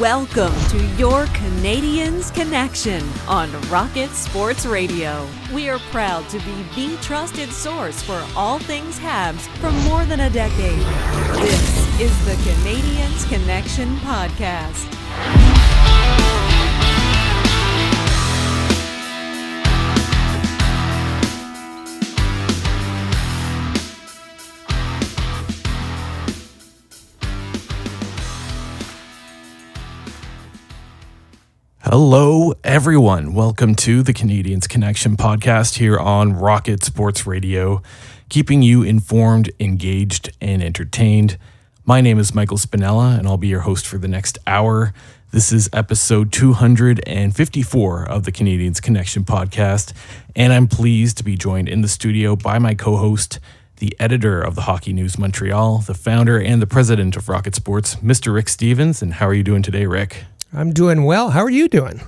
Welcome to your Canadiens Connection on Rocket Sports Radio. We are proud to be the trusted source for all things Habs for more than a decade. This is the Canadiens Connection Podcast. Hello, everyone. Welcome to the Canadiens Connection podcast here on Rocket Sports Radio, keeping you informed, engaged, and entertained. My name is Michael Spinella, and I'll be your host for the next hour. This is episode 254 of the Canadiens Connection podcast, and I'm pleased to be joined in the studio by my co-host, the editor of the Hockey News Montreal, the founder and the president of Rocket Sports, Mr. Rick Stevens. And how are you doing today, Rick? I'm doing well. How are you doing?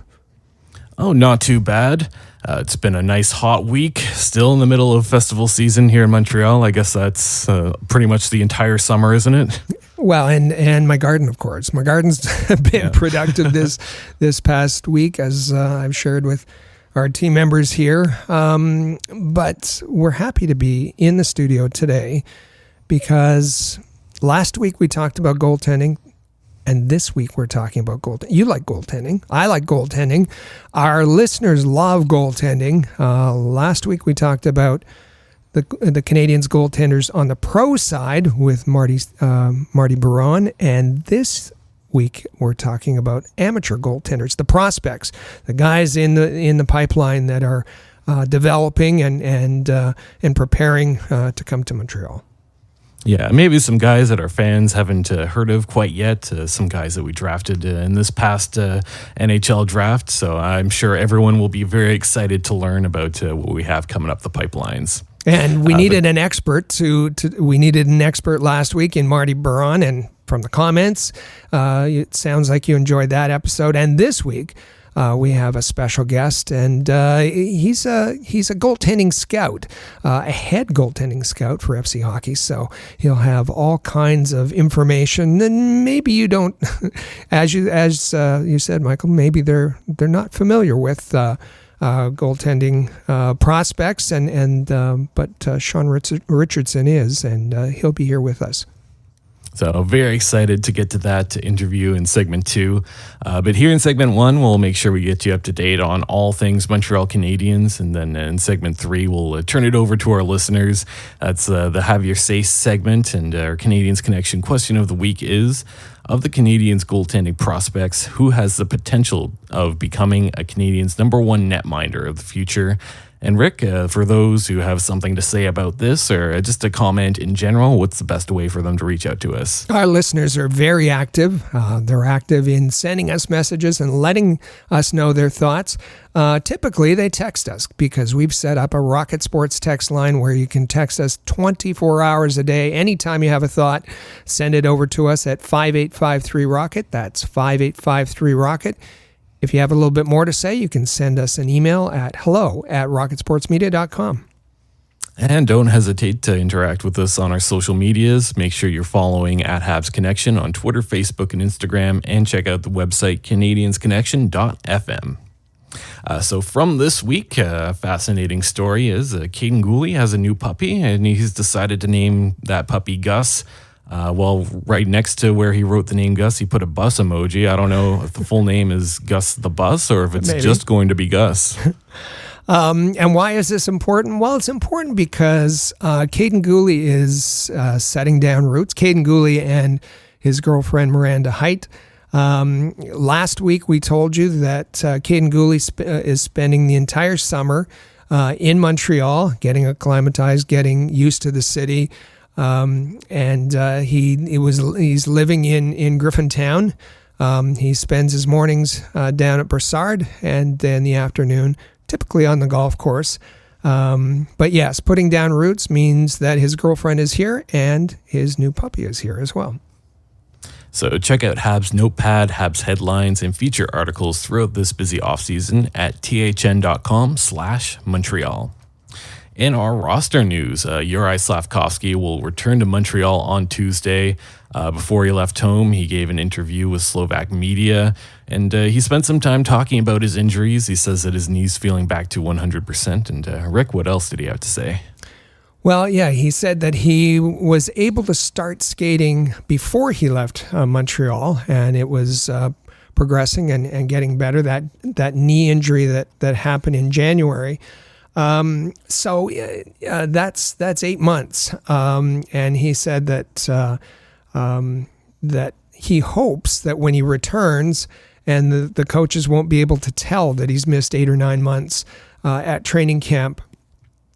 Oh, not too bad. It's been a nice hot week, still in the middle of festival season here in Montreal. I guess that's pretty much the entire summer, isn't it? Well, and my garden, of course. My garden's been productive this past week, as I've shared with our team members here. But we're happy to be in the studio today because last week we talked about goaltending. And this week we're talking about goaltending. You like goaltending. I like goaltending. Our listeners love goaltending. Last week we talked about the Canadiens goaltenders on the pro side with Marty Baron, and this week we're talking about amateur goaltenders, the prospects, the guys in the pipeline that are developing and preparing to come to Montreal. Yeah, maybe some guys that our fans haven't heard of quite yet, some guys that we drafted in this past NHL draft. So I'm sure everyone will be very excited to learn about what we have coming up the pipelines. And we needed an expert we needed an expert last week in Marty Baron, and from the comments, it sounds like you enjoyed that episode. And this week, we have a special guest, and he's a goaltending scout, a head goaltending scout for FC Hockey. So he'll have all kinds of information. And maybe you don't, as you said, Michael. Maybe they're not familiar with goaltending prospects, but Shaun Richardson is, and he'll be here with us. So very excited to get to that interview in segment 2. But here in segment 1, we'll make sure we get you up to date on all things Montreal Canadiens. And then in segment 3, we'll turn it over to our listeners. That's the Have Your Say segment. And our Canadiens Connection question of the week is, of the Canadiens goaltending prospects, who has the potential of becoming a Canadiens #1 netminder of the future? And Rick, for those who have something to say about this or just a comment in general, what's the best way for them to reach out to us? Our listeners are very active. They're active in sending us messages and letting us know their thoughts. Typically, they text us because we've set up a Rocket Sports text line where you can text us 24 hours a day. Anytime you have a thought, send it over to us at 5853-ROCKET. That's 5853-ROCKET. If you have a little bit more to say, you can send us an email at hello@rocketsportsmedia.com. And don't hesitate to interact with us on our social medias. Make sure you're following at Habs Connection on Twitter, Facebook, and Instagram, and check out the website canadiensconnection.fm. So from this week, a fascinating story is Cayden Primeau has a new puppy, and he's decided to name that puppy Gus. Right next to where he wrote the name Gus, he put a bus emoji. I don't know if the full name is Gus the Bus or if it's just going to be Gus. And why is this important? Well, it's important because Cayden Primeau is setting down roots. Cayden Primeau and his girlfriend Miranda Height. Last week we told you that Cayden Primeau is spending the entire summer in Montreal, getting acclimatized, getting used to the city. He's living in Griffintown. He spends his mornings down at Brossard and then the afternoon typically on the golf course. But yes, putting down roots means that his girlfriend is here and his new puppy is here as well. So check out Habs Notepad, Habs headlines, and feature articles throughout this busy offseason at thn.com/Montreal. In our roster news, Juraj Slafkovsky will return to Montreal on Tuesday. Before he left home, he gave an interview with Slovak media, and he spent some time talking about his injuries. He says that his knee's feeling back to 100%. And Rick, what else did he have to say? Well, yeah, he said that he was able to start skating before he left Montreal, and it was progressing and getting better. That knee injury that happened in January. So that's 8 months, and he said that that he hopes that when he returns, and the coaches won't be able to tell that he's missed 8 or 9 months at training camp.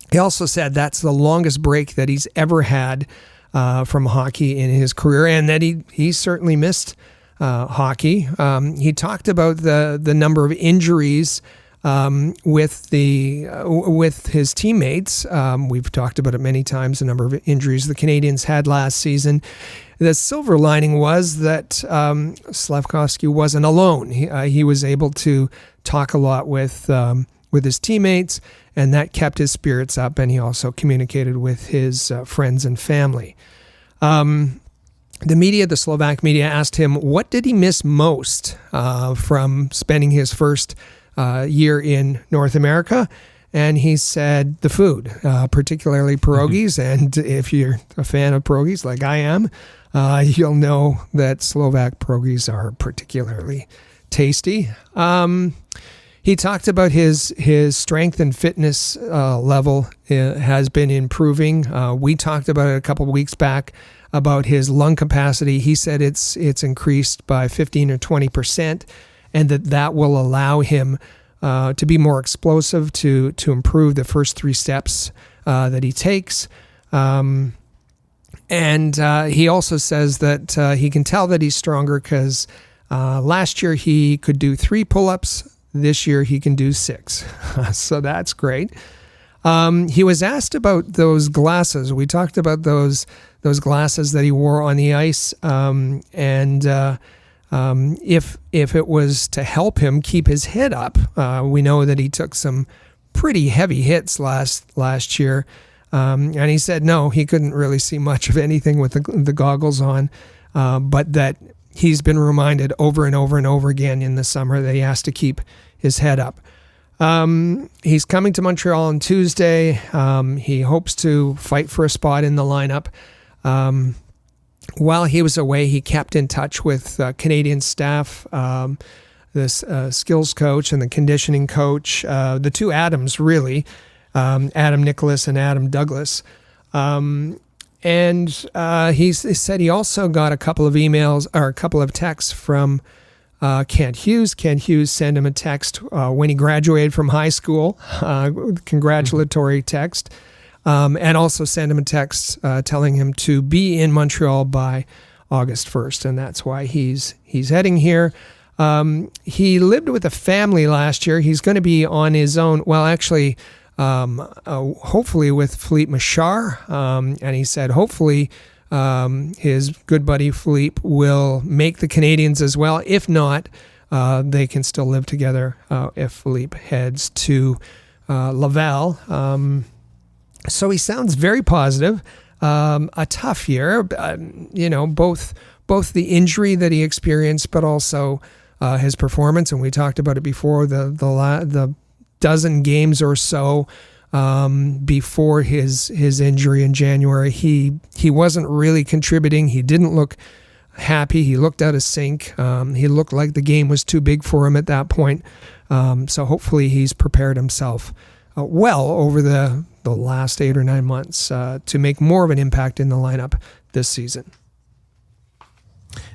He also said that's the longest break that he's ever had from hockey in his career, and that he certainly missed hockey. He talked about the number of injuries with his teammates. We've talked about it many times, the number of injuries the Canadiens had last season. The silver lining was that Slafkovsky wasn't alone. He was able to talk a lot with his teammates, and that kept his spirits up, and he also communicated with his friends and family. The Slovak media asked him, what did he miss most from spending his first year in North America? And he said the food, particularly pierogies. And if you're a fan of pierogies like I am, you'll know that Slovak pierogies are particularly tasty. He talked about his strength and fitness level has been improving. We talked about it a couple of weeks back about his lung capacity. He said it's increased by 15 or 20%, and that will allow him to be more explosive, to improve the first 3 steps that he takes. And he also says that he can tell that he's stronger because last year he could do 3 pull-ups. This year he can do 6. So that's great. He was asked about those glasses. We talked about those glasses that he wore on the ice, and if it was to help him keep his head up. We know that he took some pretty heavy hits last year, and he said no, he couldn't really see much of anything with the goggles on, but that he's been reminded over and over and over again in the summer that he has to keep his head up. He's coming to Montreal on Tuesday. He hopes to fight for a spot in the lineup. While he was away, he kept in touch with Canadian staff, this skills coach and the conditioning coach, the 2 Adams, really, Adam Nicholas and Adam Douglas. And he said he also got a couple of emails or a couple of texts from Kent Hughes. Kent Hughes sent him a text when he graduated from high school, congratulatory text, and also sent him a text telling him to be in Montreal by August 1st, and that's why he's heading here. He lived with a family last year. He's going to be on his own. Well, actually, hopefully with Philippe Machar, and he said hopefully his good buddy Philippe will make the Canadiens as well. If not, they can still live together if Philippe heads to Laval. So he sounds very positive. A tough year, both the injury that he experienced, but also his performance. And we talked about it before, the dozen games or so before his injury in January, he wasn't really contributing. He didn't look happy. He looked out of sync. He looked like the game was too big for him at that point. So hopefully he's prepared himself well over the last 8 or 9 months to make more of an impact in the lineup this season.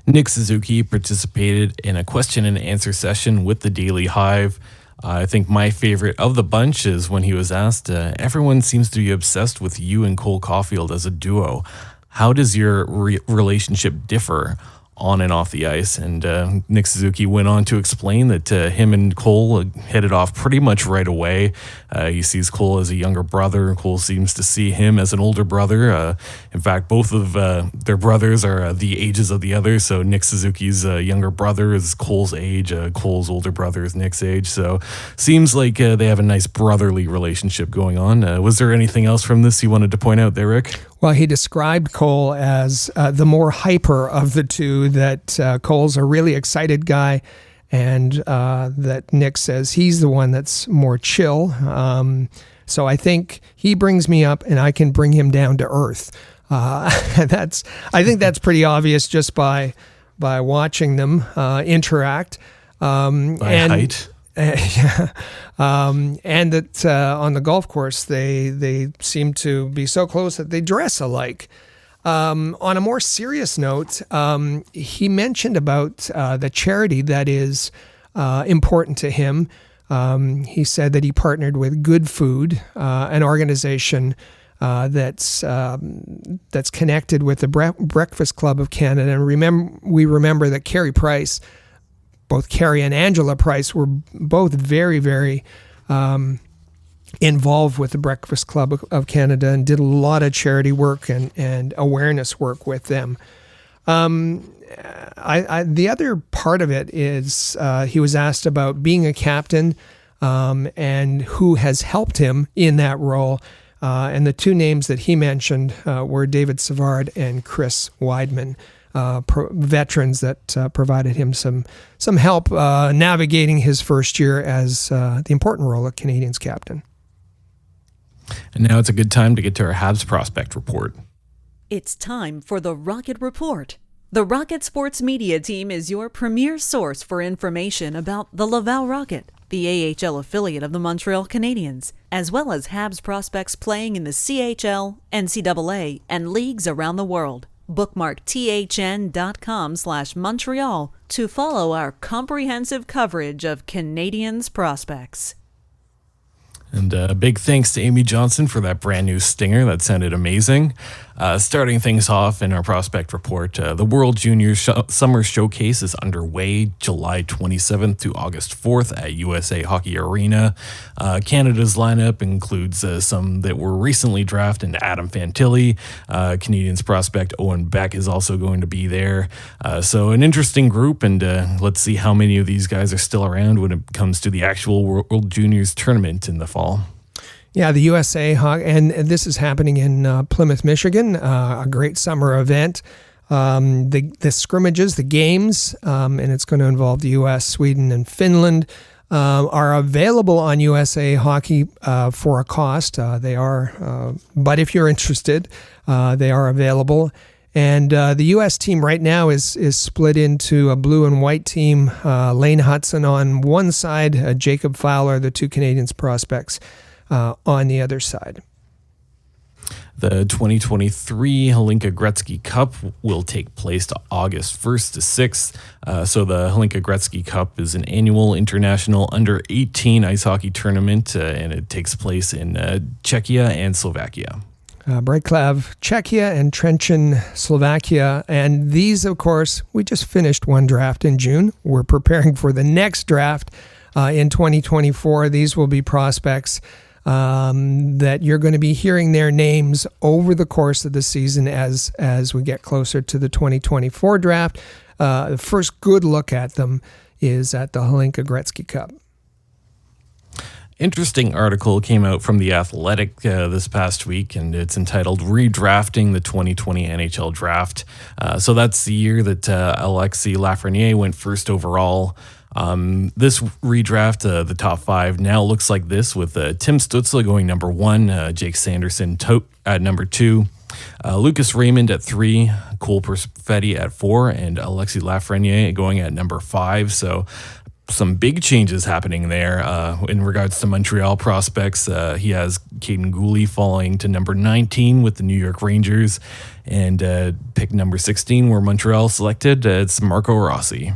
Nick Suzuki participated in a question and answer session with the Daily Hive. I think my favorite of the bunch is when he was asked, everyone seems to be obsessed with you and Cole Caulfield as a duo. How does your relationship differ on and off the ice? And Nick Suzuki went on to explain that him and Cole hit it off pretty much right away. He sees Cole as a younger brother. Cole seems to see him as an older brother. In fact, both of their brothers are the ages of the other. So Nick Suzuki's younger brother is Cole's age. Cole's older brother is Nick's age. So seems like they have a nice brotherly relationship going on. Was there anything else from this you wanted to point out there, Rick? Well, he described Cole as the more hyper of the two, that Cole's a really excited guy, and that Nick says he's the one that's more chill. So I think he brings me up and I can bring him down to earth. I think that's pretty obvious just by watching them interact. Height. Yeah. And that on the golf course, they seem to be so close that they dress alike. On a more serious note, he mentioned about the charity that is important to him. He said that he partnered with Good Food, an organization that's connected with the Breakfast Club of Canada. And we remember that Carey Price, both Carey and Angela Price, were both very, very involved with the Breakfast Club of Canada and did a lot of charity work and awareness work with them. The other part of it is he was asked about being a captain and who has helped him in that role. And the two names that he mentioned were David Savard and Chris Weidman. Veterans that provided him some help navigating his first year as the important role of Canadiens captain. And now it's a good time to get to our Habs prospect report. It's time for the Rocket Report. The Rocket Sports Media Team is your premier source for information about the Laval Rocket, the AHL affiliate of the Montreal Canadiens, as well as Habs prospects playing in the CHL, NCAA, and leagues around the world. Bookmark thn.com/Montreal to follow our comprehensive coverage of Canadiens prospects. And big thanks to Amy Johnson for that brand new stinger. That sounded amazing. Starting things off in our prospect report, the World Juniors Summer Showcase is underway July 27th to August 4th at USA Hockey Arena. Canada's lineup includes some that were recently drafted: Adam Fantilli. Canadiens prospect Owen Beck is also going to be there. So an interesting group, and let's see how many of these guys are still around when it comes to the actual World Juniors tournament in the fall. Yeah, the USA, and this is happening in Plymouth, Michigan, a great summer event. The scrimmages, the games, and it's going to involve the U.S., Sweden, and Finland, are available on USA Hockey for a cost. They are, but if you're interested, they are available. And the U.S. team right now is split into a blue and white team. Lane Hudson on one side, Jakub Fowler, the two Canadiens prospects, on the other side. The 2023 Hlinka Gretzky Cup will take place to August 1st to 6th. So the Hlinka Gretzky Cup is an annual international under-18 ice hockey tournament, and it takes place in Czechia and Slovakia. Bratislav, Czechia, and Trenčín, Slovakia. And these, of course, we just finished one draft in June. We're preparing for the next draft in 2024. These will be prospects that you're going to be hearing their names over the course of the season as we get closer to the 2024 draft. The first good look at them is at the Hlinka Gretzky Cup. Interesting article came out from The Athletic this past week, and it's entitled Redrafting the 2020 NHL Draft. So that's the year that Alexis Lafreniere went first overall. This redraft, the top five, now looks like this, with Tim Stützle going number 1, Jake Sanderson at number 2, Lucas Raymond at 3, Cole Perfetti at 4, and Alexis Lafreniere going at number 5. So some big changes happening there in regards to Montreal prospects. He has Caden Gooley falling to number 19 with the New York Rangers, and pick number 16 where Montreal selected, it's Marco Rossi.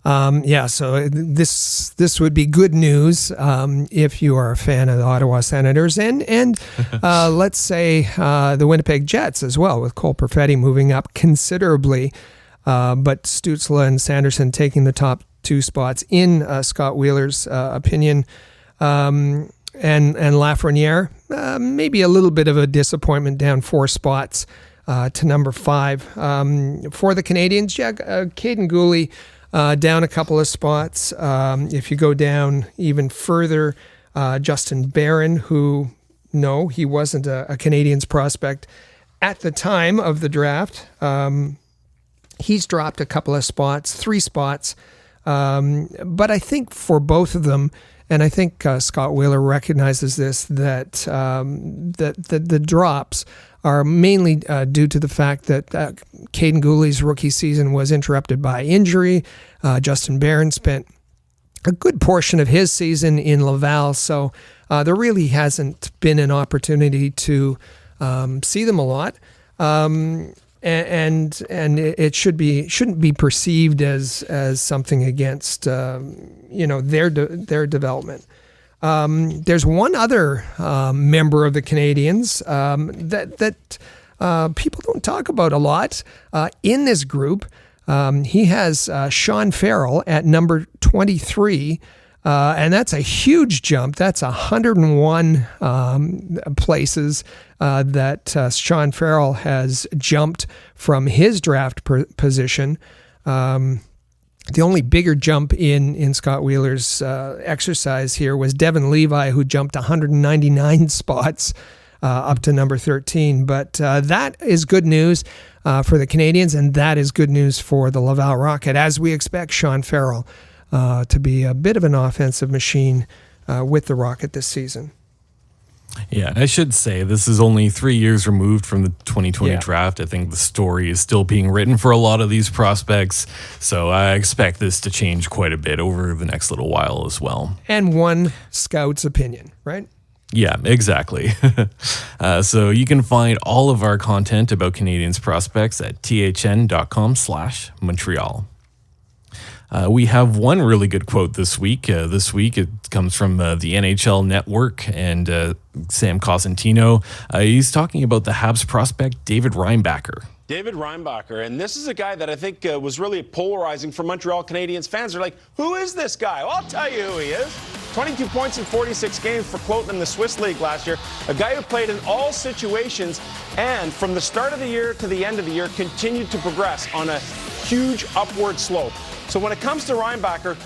So this would be good news if you are a fan of the Ottawa Senators and let's say the Winnipeg Jets as well, with Cole Perfetti moving up considerably, but Stützle and Sanderson taking the top 2 spots in Scott Wheeler's opinion, and Lafreniere maybe a little bit of a disappointment, down 4 spots to number 5. For the Canadiens, Caden Gooley down a couple of spots. If you go down even further, Justin Barron, who, no, he wasn't a Canadiens prospect at the time of the draft, he's dropped a couple of spots, 3 spots. But I think for both of them, and I think Scott Wheeler recognizes this, that the drops are mainly due to the fact that Caden Gooley's rookie season was interrupted by injury. Justin Barron spent a good portion of his season in Laval, so there really hasn't been an opportunity to see them a lot. And it shouldn't be perceived as something against their development. There's one other member of the Canadiens that people don't talk about a lot in this group. He has Sean Farrell at number 23. And that's a huge jump. That's 101 places that Sean Farrell has jumped from his draft position. The only bigger jump in Scott Wheeler's exercise here was Devin Levi, who jumped 199 spots up to number 13. But that is good news for the Canadiens, and that is good news for the Laval Rocket, as we expect Sean Farrell to be a bit of an offensive machine with the Rocket this season. Yeah, I should say this is only 3 years removed from the 2020 draft. I think the story is still being written for a lot of these prospects, so I expect this to change quite a bit over the next little while as well. And one scout's opinion, right? Yeah, exactly. So you can find all of our content about Canadiens prospects at thn.com/Montreal. We have one really good quote this week. It comes from the NHL Network and Sam Cosentino. He's talking about the Habs prospect David Reinbacher. David Reinbacher, and this is a guy that I think was really polarizing for Montreal Canadiens fans. They're like, who is this guy? Well, I'll tell you who he is. 22 points in 46 games for Cloten in the Swiss League last year. A guy who played in all situations and from the start of the year to the end of the year continued to progress on a huge upward slope. So when it comes to Reinbacher,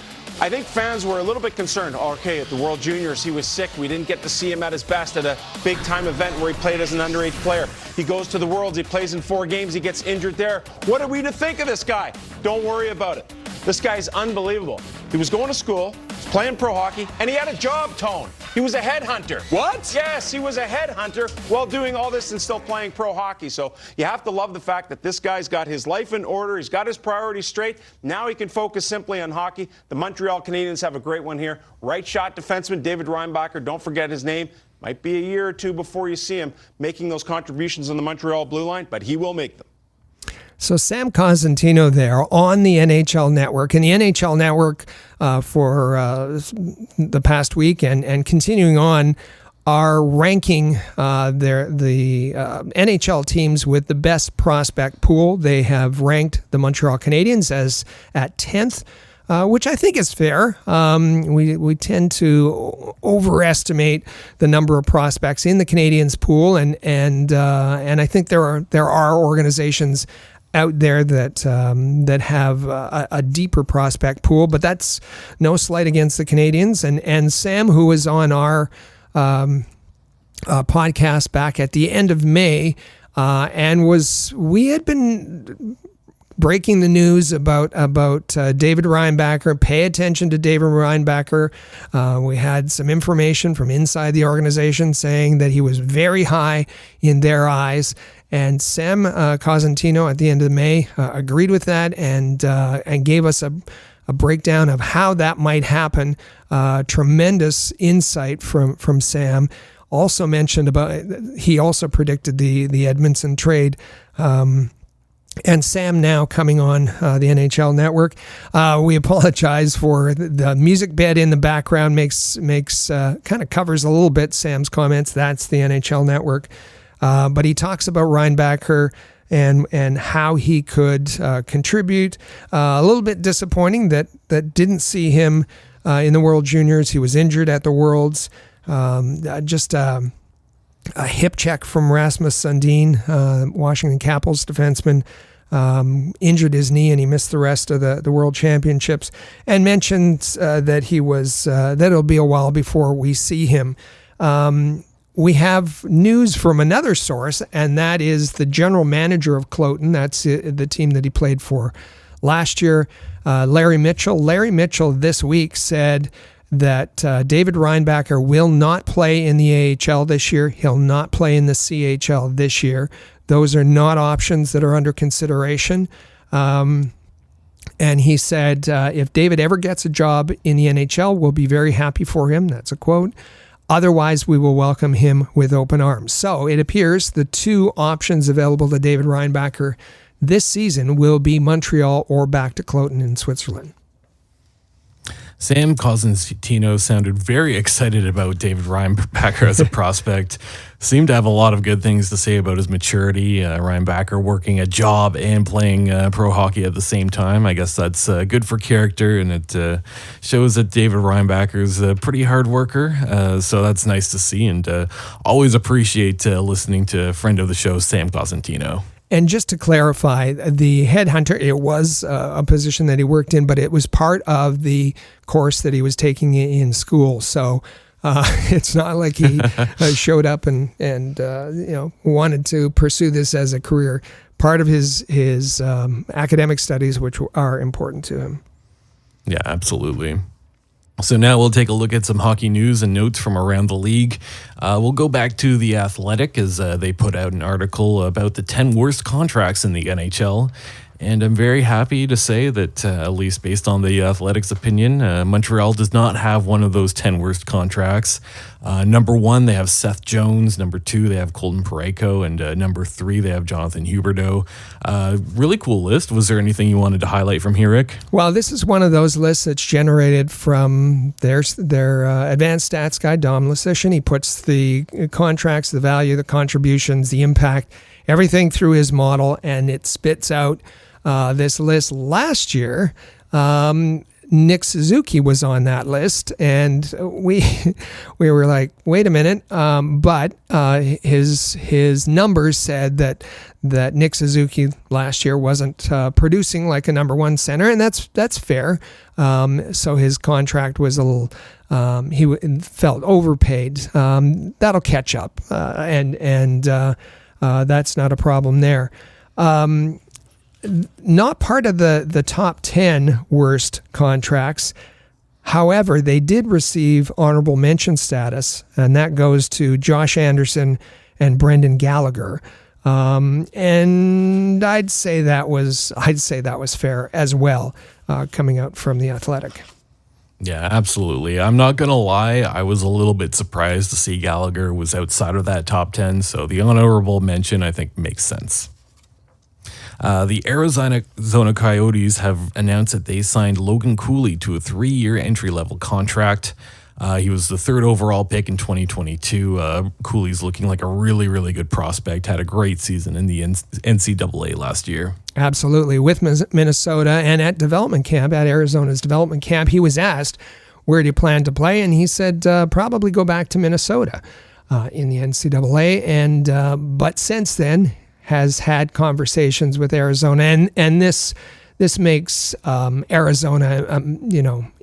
I think fans were a little bit concerned. Okay, at the World Juniors, he was sick. We didn't get to see him at his best at a big-time event where he played as an underage player. He goes to the Worlds, he plays in 4 games, he gets injured there. What are we to think of this guy? Don't worry about it. This guy's unbelievable. He was going to school, playing pro hockey, and he had a job, Tone. He was a headhunter. What? Yes, he was a headhunter while doing all this and still playing pro hockey. So you have to love the fact that this guy's got his life in order. He's got his priorities straight. Now he can focus simply on hockey. The Montreal Canadiens have a great one here. Right shot defenseman David Reinbacher. Don't forget his name. Might be a year or two before you see him making those contributions on the Montreal blue line, but he will make them. So Sam Cosentino there on the NHL Network, and the NHL Network for the past week and continuing on are ranking the NHL teams with the best prospect pool. They have ranked the Montreal Canadiens as at 10th, which I think is fair. We tend to overestimate the number of prospects in the Canadiens pool, and I think there are organizations out there that have a deeper prospect pool, but that's no slight against the Canadiens. And Sam, who was on our podcast back at the end of May, we had been breaking the news about David Reinbacher. Pay attention to David Reinbacher. We had some information from inside the organization saying that he was very high in their eyes. And Sam Cosentino at the end of May agreed with that and gave us a breakdown of how that might happen. Tremendous insight from Sam. Also mentioned he also predicted the Edmundson trade. And Sam now coming on the NHL Network. We apologize for the music bed in the background makes kind of covers a little bit Sam's comments. That's the NHL Network. But he talks about Reinbacher and how he could contribute. A little bit disappointing that didn't see him in the World Juniors. He was injured at the Worlds. Just a hip check from Rasmus Sundin, Washington Capitals defenseman, injured his knee and he missed the rest of the World Championships, and mentioned that that it'll be a while before we see him. we have news from another source, and that is the general manager of Cloten. That's the team that he played for last year, Larry Mitchell. Larry Mitchell this week said that David Reinbacher will not play in the AHL this year. He'll not play in the CHL this year. Those are not options that are under consideration. And he said, if David ever gets a job in the NHL, we'll be very happy for him. That's a quote. Otherwise, we will welcome him with open arms. So it appears the two options available to David Reinbacher this season will be Montreal or back to Cloten in Switzerland. Sam Cosentino sounded very excited about David Reinbacher as a prospect. Seemed to have a lot of good things to say about his maturity. Reinbacher working a job and playing pro hockey at the same time. I guess that's good for character, and it shows that David Reinbacher is a pretty hard worker. So that's nice to see, and always appreciate listening to a friend of the show, Sam Cosentino. And just to clarify, the headhunter, it was a position that he worked in, but it was part of the course that he was taking in school. So it's not like he showed up and wanted to pursue this as a career. Part of his academic studies, which are important to him. Yeah, absolutely. So now we'll take a look at some hockey news and notes from around the league. We'll go back to The Athletic as they put out an article about the 10 worst contracts in the NHL. And I'm very happy to say that, at least based on The Athletic's opinion, Montreal does not have one of those 10 worst contracts. Number 1, they have Seth Jones. Number 2, they have Cayden Primeau. And number 3, they have Jonathan Huberdeau. Really cool list. Was there anything you wanted to highlight from here, Rick? Well, this is one of those lists that's generated from their advanced stats guy, Dom Lasician. He puts the contracts, the value, the contributions, the impact, everything through his model, and it spits out this list. Last year, Nick Suzuki was on that list, and we were like, wait a minute, but his numbers said that Nick Suzuki last year wasn't producing like a number one center, and that's fair. So his contract was a little, he felt overpaid. That'll catch up, and that's not a problem there. Not part of the top 10 worst contracts. However, they did receive honorable mention status, and that goes to Josh Anderson and Brendan Gallagher. And I'd say that was fair as well, coming out from The Athletic. Yeah, absolutely. I'm not going to lie. I was a little bit surprised to see Gallagher was outside of that top 10. So the honorable mention, I think, makes sense. The Arizona Coyotes have announced that they signed Logan Cooley to a 3-year entry-level contract. He was the 3rd overall pick in 2022. Cooley's looking like a really, really good prospect. Had a great season in the NCAA last year. Absolutely. With Minnesota and at development camp, at Arizona's development camp, he was asked, where do you plan to play? And he said, probably go back to Minnesota in the NCAA. And but since then, has had conversations with Arizona, and this makes Arizona,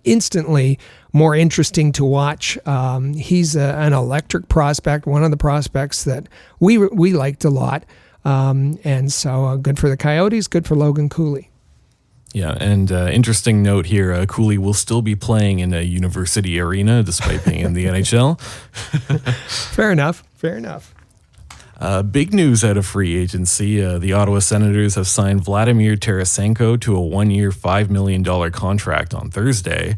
instantly more interesting to watch. He's an electric prospect, one of the prospects that we liked a lot, and so good for the Coyotes, good for Logan Cooley. Yeah, and interesting note here, Cooley will still be playing in a university arena despite being in the NHL. Fair enough. Big news out of free agency. The Ottawa Senators have signed Vladimir Tarasenko to a 1-year, $5 million contract on Thursday.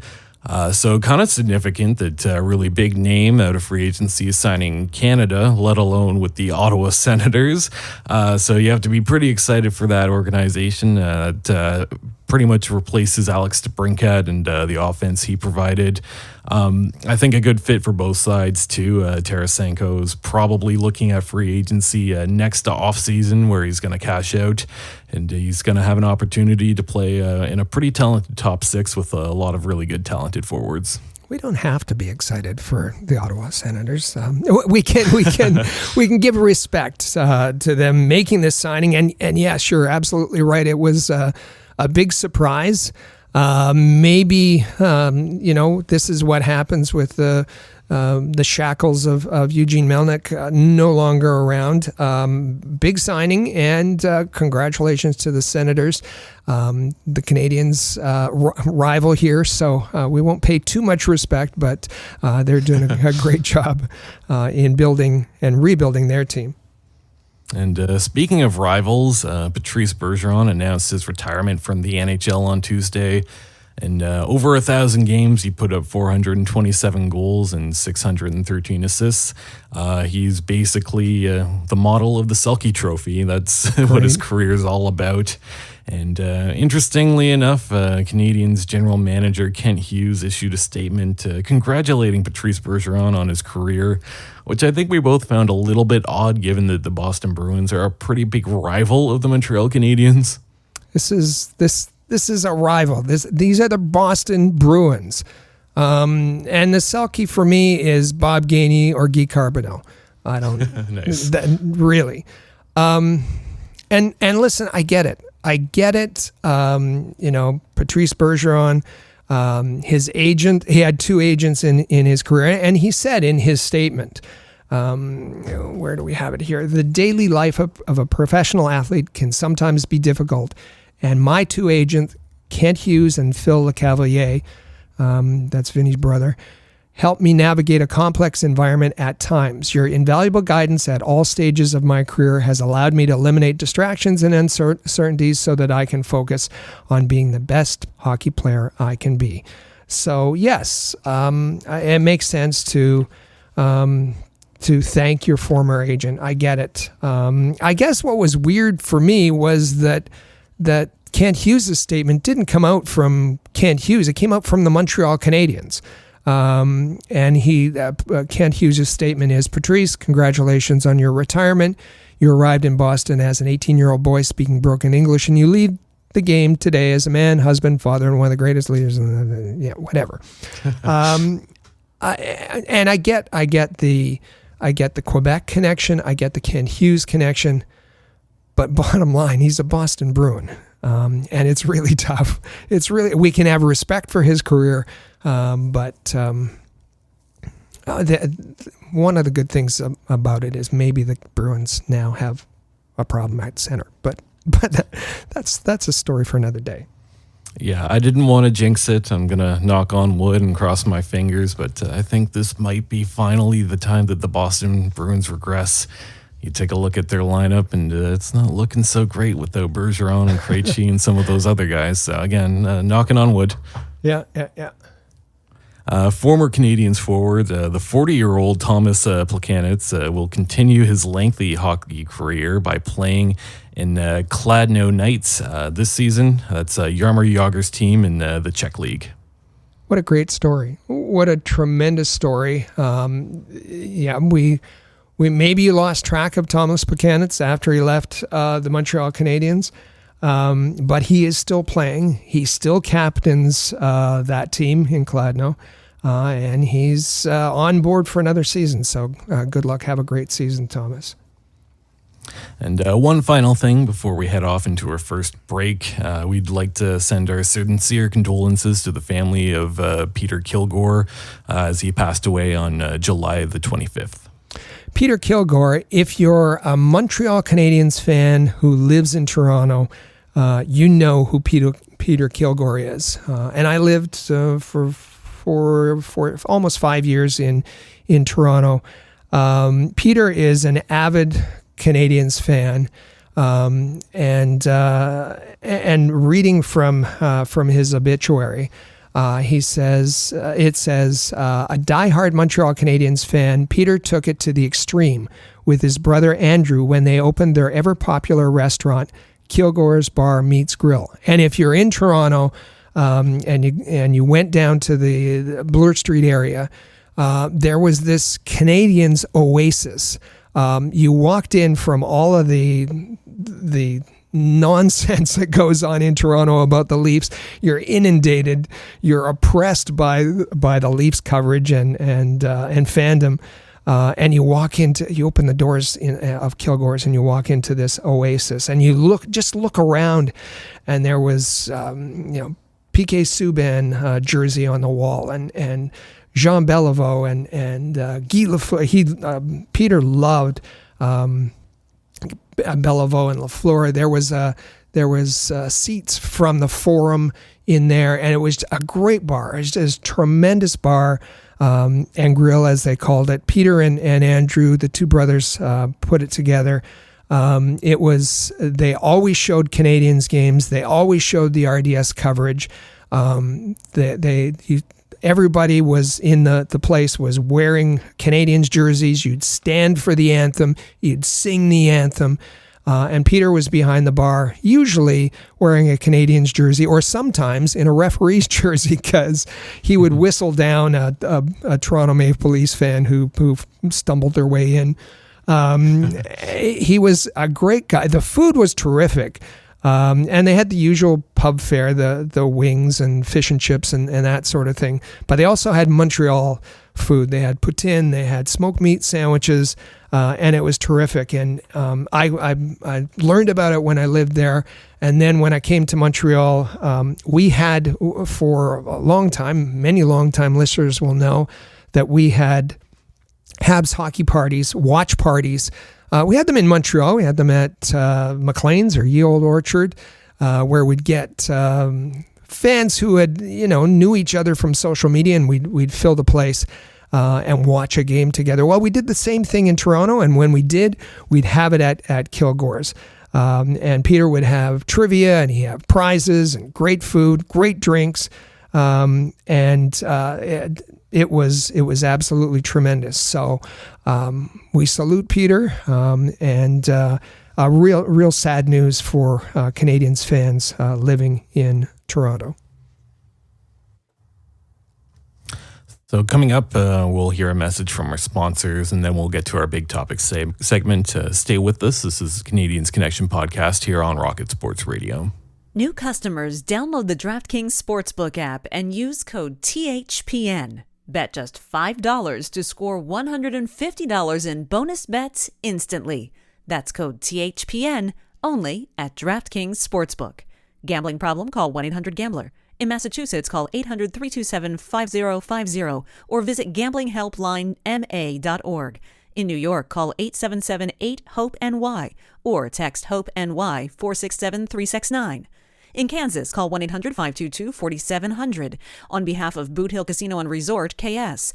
So kind of significant that a really big name out of free agency is signing Canada, let alone with the Ottawa Senators. So you have to be pretty excited for that organization. It pretty much replaces Alex DeBrincat and the offense he provided. I think a good fit for both sides too. Tarasenko is probably looking at free agency next to offseason where he's going to cash out, and he's going to have an opportunity to play in a pretty talented top 6 with a lot of really good talented forwards. We don't have to be excited for the Ottawa Senators. We can give respect to them making this signing, and yeah, sure, absolutely right. It was a big surprise. Maybe this is what happens with the shackles of Yvgeni Volokhin no longer around. Big signing, and congratulations to the Senators, the Canadiens' rival here. So we won't pay too much respect, but they're doing a great job in building and rebuilding their team. And speaking of rivals, Patrice Bergeron announced his retirement from the NHL on Tuesday. And over 1,000 games, he put up 427 goals and 613 assists. He's basically the model of the Selke Trophy. That's what his career is all about. And interestingly enough, Canadiens general manager Kent Hughes issued a statement congratulating Patrice Bergeron on his career, which I think we both found a little bit odd given that the Boston Bruins are a pretty big rival of the Montreal Canadiens. This is a rival. These are the Boston Bruins. And the Selke for me is Bob Gainey or Guy Carbonneau. I don't nice. Really. And listen, I get it. Patrice Bergeron, his agent, he had two agents in his career, and he said in his statement, where do we have it here? The daily life of a professional athlete can sometimes be difficult. And my two agents, Kent Hughes and Phil LeCavalier, that's Vinny's brother, helped me navigate a complex environment at times. Your invaluable guidance at all stages of my career has allowed me to eliminate distractions and uncertainties so that I can focus on being the best hockey player I can be. So yes, it makes sense to thank your former agent. I get it. I guess what was weird for me was that Kent Hughes' statement didn't come out from Kent Hughes. It came out from the Montreal Canadiens. And Kent Hughes' statement is, Patrice, congratulations on your retirement. You arrived in Boston as an 18-year-old boy speaking broken English, and you lead the game today as a man, husband, father, and one of the greatest leaders in the, whatever. And I get the Quebec connection. I get the Kent Hughes connection. But bottom line, he's a Boston Bruin. And it's really tough. We can have respect for his career. But one of the good things about it is maybe the Bruins now have a problem at center. But that's a story for another day. Yeah, I didn't want to jinx it. I'm going to knock on wood and cross my fingers, but I think this might be finally the time that the Boston Bruins regress. You take a look at their lineup, and it's not looking so great without Bergeron and Krejci and some of those other guys. So again, knocking on wood. Yeah. Former Canadiens forward, the 40-year-old Tomas Plekanec will continue his lengthy hockey career by playing in Kladno Knights this season. That's Jaromír Jágr's team in the Czech League. What a great story. What a tremendous story. We maybe lost track of Tomas Plekanec after he left the Montreal Canadiens, but he is still playing. He still captains that team in Kladno, and he's on board for another season. So good luck. Have a great season, Thomas. And one final thing before we head off into our first break, we'd like to send our sincere condolences to the family of Peter Kilgore as he passed away on July the 25th. Peter Kilgore, if you're a Montreal Canadiens fan who lives in Toronto, you know who Peter Kilgore is. And I lived for almost 5 years in Toronto. Peter is an avid Canadiens fan, and reading from his obituary, it says, a diehard Montreal Canadiens fan, Peter took it to the extreme with his brother Andrew when they opened their ever-popular restaurant, Kilgore's Bar Meets Grill. And if you're in Toronto and you went down to the Bloor Street area, there was this Canadiens oasis. You walked in from all of the nonsense that goes on in Toronto about the Leafs. You're inundated. You're oppressed by the Leafs coverage and fandom. And you open the doors of Kilgore's and you walk into this oasis and you look around, and there was, PK Subban jersey on the wall, and Jean Beliveau and Guy Lafleur. Peter loved Beliveau and Lafleur. There was seats from the Forum in there, and it was a great bar. It was just a tremendous bar and grill, as they called it. Peter and Andrew, the two brothers, put it together. They always showed Canadiens games. They always showed the RDS coverage. Everybody was in the place was wearing Canadiens jerseys. You'd stand for the anthem. You'd sing the anthem. And Peter was behind the bar, usually wearing a Canadiens jersey, or sometimes in a referee's jersey, because he would whistle down a Toronto Maple Leafs fan who stumbled their way in. He was a great guy. The food was terrific. And they had the usual pub fare, the wings and fish and chips and that sort of thing. But they also had Montreal food. They had poutine, they had smoked meat sandwiches, and it was terrific. And I learned about it when I lived there. And then when I came to Montreal, we had, for a long time, many long-time listeners will know that we had Habs hockey parties, watch parties. We had them in Montreal. We had them at McLean's or Ye Old Orchard, where we'd get fans who had, knew each other from social media, and we'd fill the place and watch a game together. Well, we did the same thing in Toronto, and when we did, we'd have it at Kilgore's. And Peter would have trivia, and he'd have prizes and great food, great drinks, it was absolutely tremendous. So we salute Peter, and real sad news for Canadiens fans living in Toronto. So coming up, we'll hear a message from our sponsors, and then we'll get to our big topic segment. Stay with us. This is Canadiens Connection podcast here on Rocket Sports Radio. New customers download the DraftKings Sportsbook app and use code THPN. Bet just $5 to score $150 in bonus bets instantly. That's code THPN only at DraftKings Sportsbook. Gambling problem? Call 1-800-GAMBLER. In Massachusetts, call 800-327-5050 or visit gamblinghelplinema.org. In New York, call 877-8-HOPE-NY or text HOPE-NY 467-369. In Kansas, call 1-800-522-4700 on behalf of Boot Hill Casino and Resort, KS.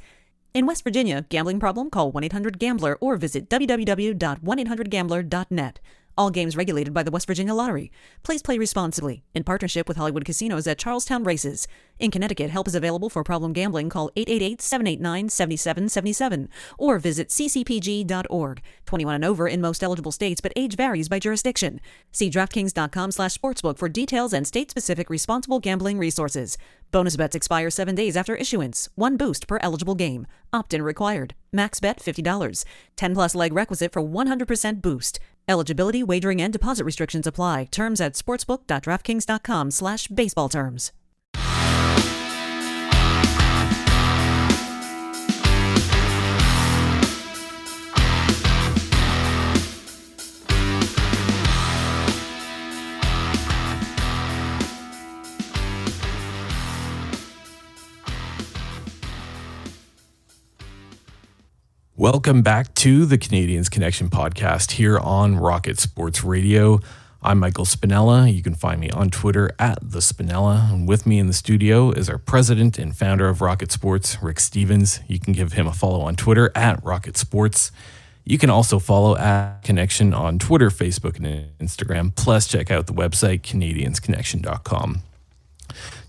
In West Virginia, gambling problem? Call 1-800-GAMBLER or visit www.1800gambler.net. All games regulated by the West Virginia Lottery. Please play responsibly. In partnership with Hollywood Casinos at Charlestown Races. In Connecticut, help is available for problem gambling. Call 888-789-7777 or visit ccpg.org. 21 and over in most eligible states, but age varies by jurisdiction. See DraftKings.com/sportsbook for details and state-specific responsible gambling resources. Bonus bets expire 7 days after issuance. 1 boost per eligible game. Opt-in required. Max bet $50. 10-plus leg requisite for 100% boost. Eligibility, wagering, and deposit restrictions apply. Terms at sportsbook.draftkings.com/baseball terms. Welcome back to the Canadiens Connection podcast here on Rocket Sports Radio. I'm Michael Spinella. You can find me on Twitter at The Spinella. And with me in the studio is our president and founder of Rocket Sports, Rick Stevens. You can give him a follow on Twitter at Rocket Sports. You can also follow at Connection on Twitter, Facebook, and Instagram. Plus, check out the website, CanadiensConnection.com.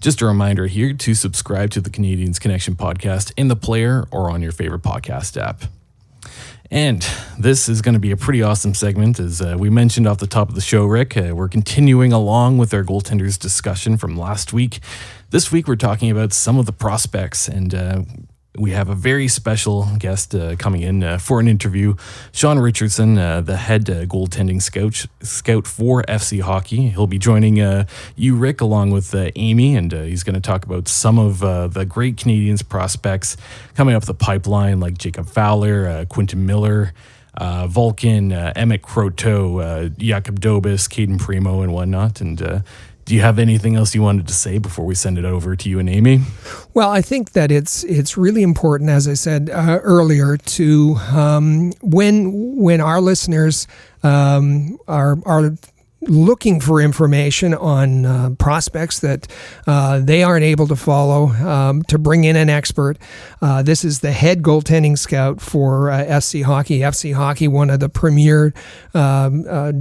Just a reminder here to subscribe to the Canadiens Connection podcast in the player or on your favorite podcast app. And this is going to be a pretty awesome segment. As we mentioned off the top of the show, Rick, we're continuing along with our goaltenders discussion from last week. This week, we're talking about some of the prospects, and we have a very special guest coming in for an interview. Shaun Richardson, the head goaltending scout for FC Hockey. He'll be joining you, Rick, along with Amy, and he's going to talk about some of the great Canadiens prospects coming up the pipeline, like Jakub Fowler, Quentin Miller, Volokhin, Emmett Croteau, Jakub Dobes, Cayden Primeau, and whatnot. And Do you have anything else you wanted to say before we send it over to you and Amy? Well, I think that it's really important, as I said earlier, to when our listeners are looking for information on prospects that they aren't able to follow, to bring in an expert. This is the head goaltending scout for FC Hockey. FC Hockey, one of the premier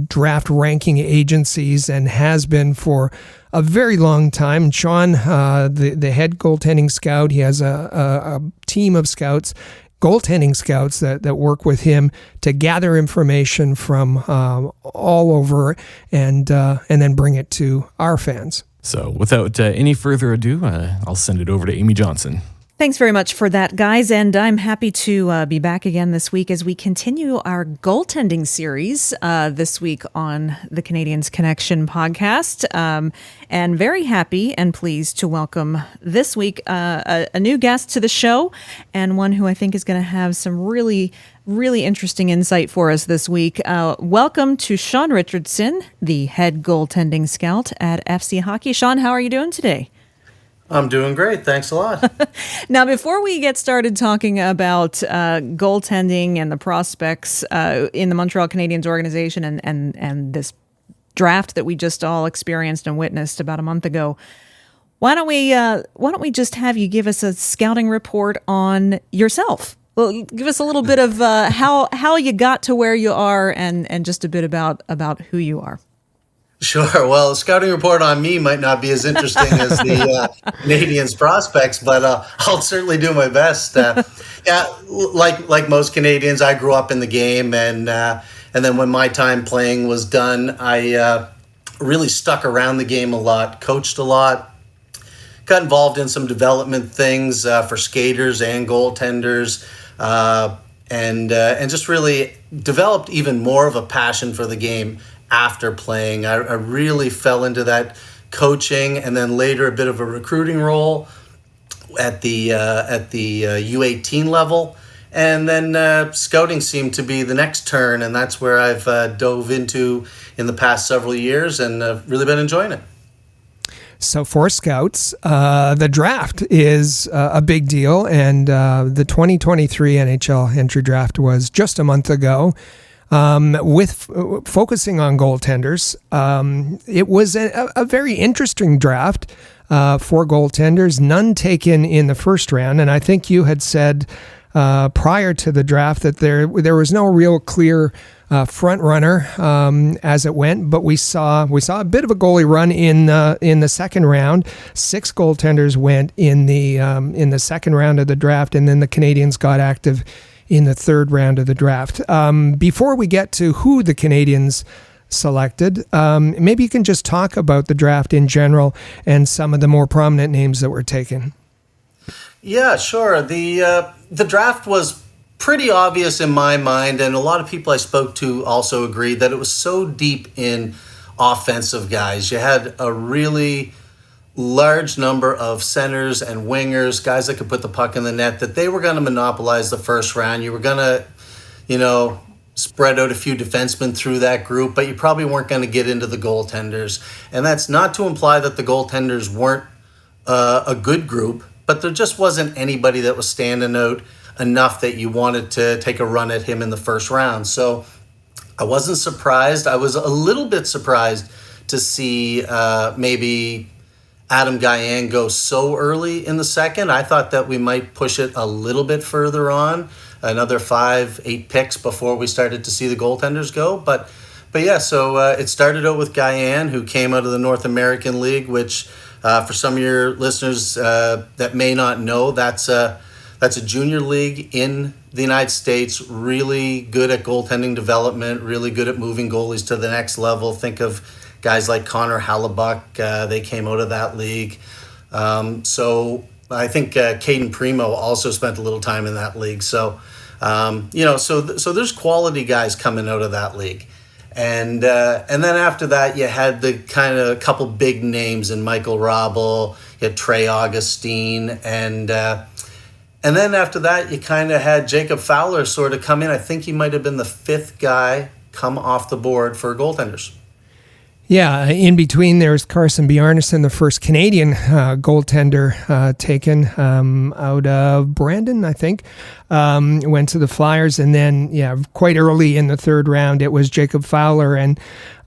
draft ranking agencies, and has been for a very long time. Shaun, the head goaltending scout, he has a team of scouts, goaltending scouts that work with him to gather information from all over and then bring it to our fans. So without any further ado, I'll send it over to Amy Johnson. Thanks very much for that, guys. And I'm happy to be back again this week as we continue our goaltending series this week on the Canadiens Connection podcast. And very happy and pleased to welcome this week a new guest to the show, and one who I think is going to have some really interesting insight for us this week. Welcome to Shaun Richardson, the head goaltending scout at FC Hockey. Shaun, how are you doing today? I'm doing great. Thanks a lot. Now, before we get started talking about goaltending and the prospects in the Montreal Canadiens organization and this draft that we just all experienced and witnessed about a month ago, why don't we just have you give us a scouting report on yourself? Well, give us a little bit of how you got to where you are and just a bit about who you are. Sure. Well, a scouting report on me might not be as interesting as the Canadiens prospects, but I'll certainly do my best. Like most Canadians, I grew up in the game, and then when my time playing was done, I really stuck around the game a lot, coached a lot, got involved in some development things for skaters and goaltenders, and just really developed even more of a passion for the game. After playing, I really fell into that coaching, and then later a bit of a recruiting role at the U18 level, and then scouting seemed to be the next turn, and that's where I've dove into in the past several years, and I've really been enjoying it. So for scouts, the draft is a big deal, and the 2023 NHL entry draft was just a month ago. With focusing on goaltenders, it was a very interesting draft for goaltenders, none taken in the first round. And I think you had said prior to the draft that there was no real clear front runner as it went, but we saw a bit of a goalie run in the second round. 6 goaltenders went in the second round of the draft, and then the Canadiens got active in the third round of the draft. Before we get to who the Canadiens selected, maybe you can just talk about the draft in general and some of the more prominent names that were taken. Yeah, sure. The draft was pretty obvious in my mind, and a lot of people I spoke to also agreed that it was so deep in offensive guys. You had a really large number of centers and wingers, guys that could put the puck in the net, that they were going to monopolize the first round. You were going to, spread out a few defensemen through that group, but you probably weren't going to get into the goaltenders. And that's not to imply that the goaltenders weren't a good group, but there just wasn't anybody that was standing out enough that you wanted to take a run at him in the first round. So I wasn't surprised. I was a little bit surprised to see maybe Adam Gajan go so early in the second. I thought that we might push it a little bit further on, another 5-8 picks before we started to see the goaltenders go. But yeah, so it started out with Gajan, who came out of the North American League, which for some of your listeners that may not know, that's a junior league in the United States, really good at goaltending development, really good at moving goalies to the next level. Think of guys like Connor Hellebuyck, they came out of that league. So I think Cayden Primeau also spent a little time in that league. So, so there's quality guys coming out of that league. And then after that, you had the kind of couple big names in Michael Rabel, you had Trey Augustine, and then after that, you kind of had Jakub Fowler sort of come in. I think he might have been the 5th guy come off the board for goaltenders. Yeah, in between there's Carson Bjarnason, the first Canadian goaltender taken out of Brandon, I think. Went to the Flyers, and then, quite early in the third round, it was Jakub Fowler. And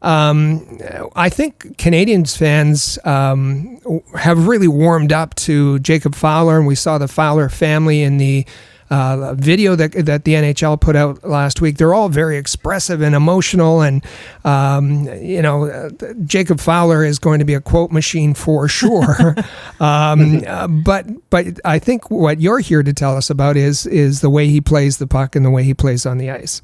I think Canadiens fans have really warmed up to Jakub Fowler, and we saw the Fowler family in the video that the NHL put out last week. They're all very expressive and emotional, and Jakub Fowler is going to be a quote machine for sure. But I think what you're here to tell us about is the way he plays the puck and the way he plays on the ice.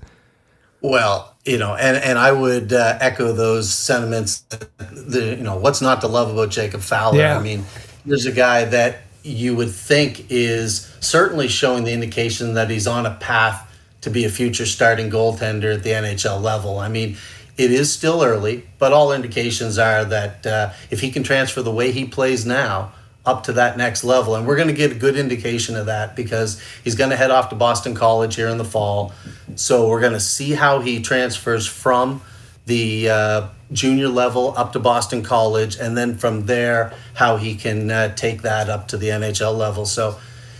Well, and I would echo those sentiments. What's not to love about Jakub Fowler? Yeah. I mean, there's a guy that you would think is certainly showing the indication that he's on a path to be a future starting goaltender at the NHL level. I mean, it is still early, but all indications are that if he can transfer the way he plays now up to that next level, and we're going to get a good indication of that because he's going to head off to Boston College here in the fall. So we're going to see how he transfers from the junior level up to Boston College, and then from there how he can take that up to the NHL level. So,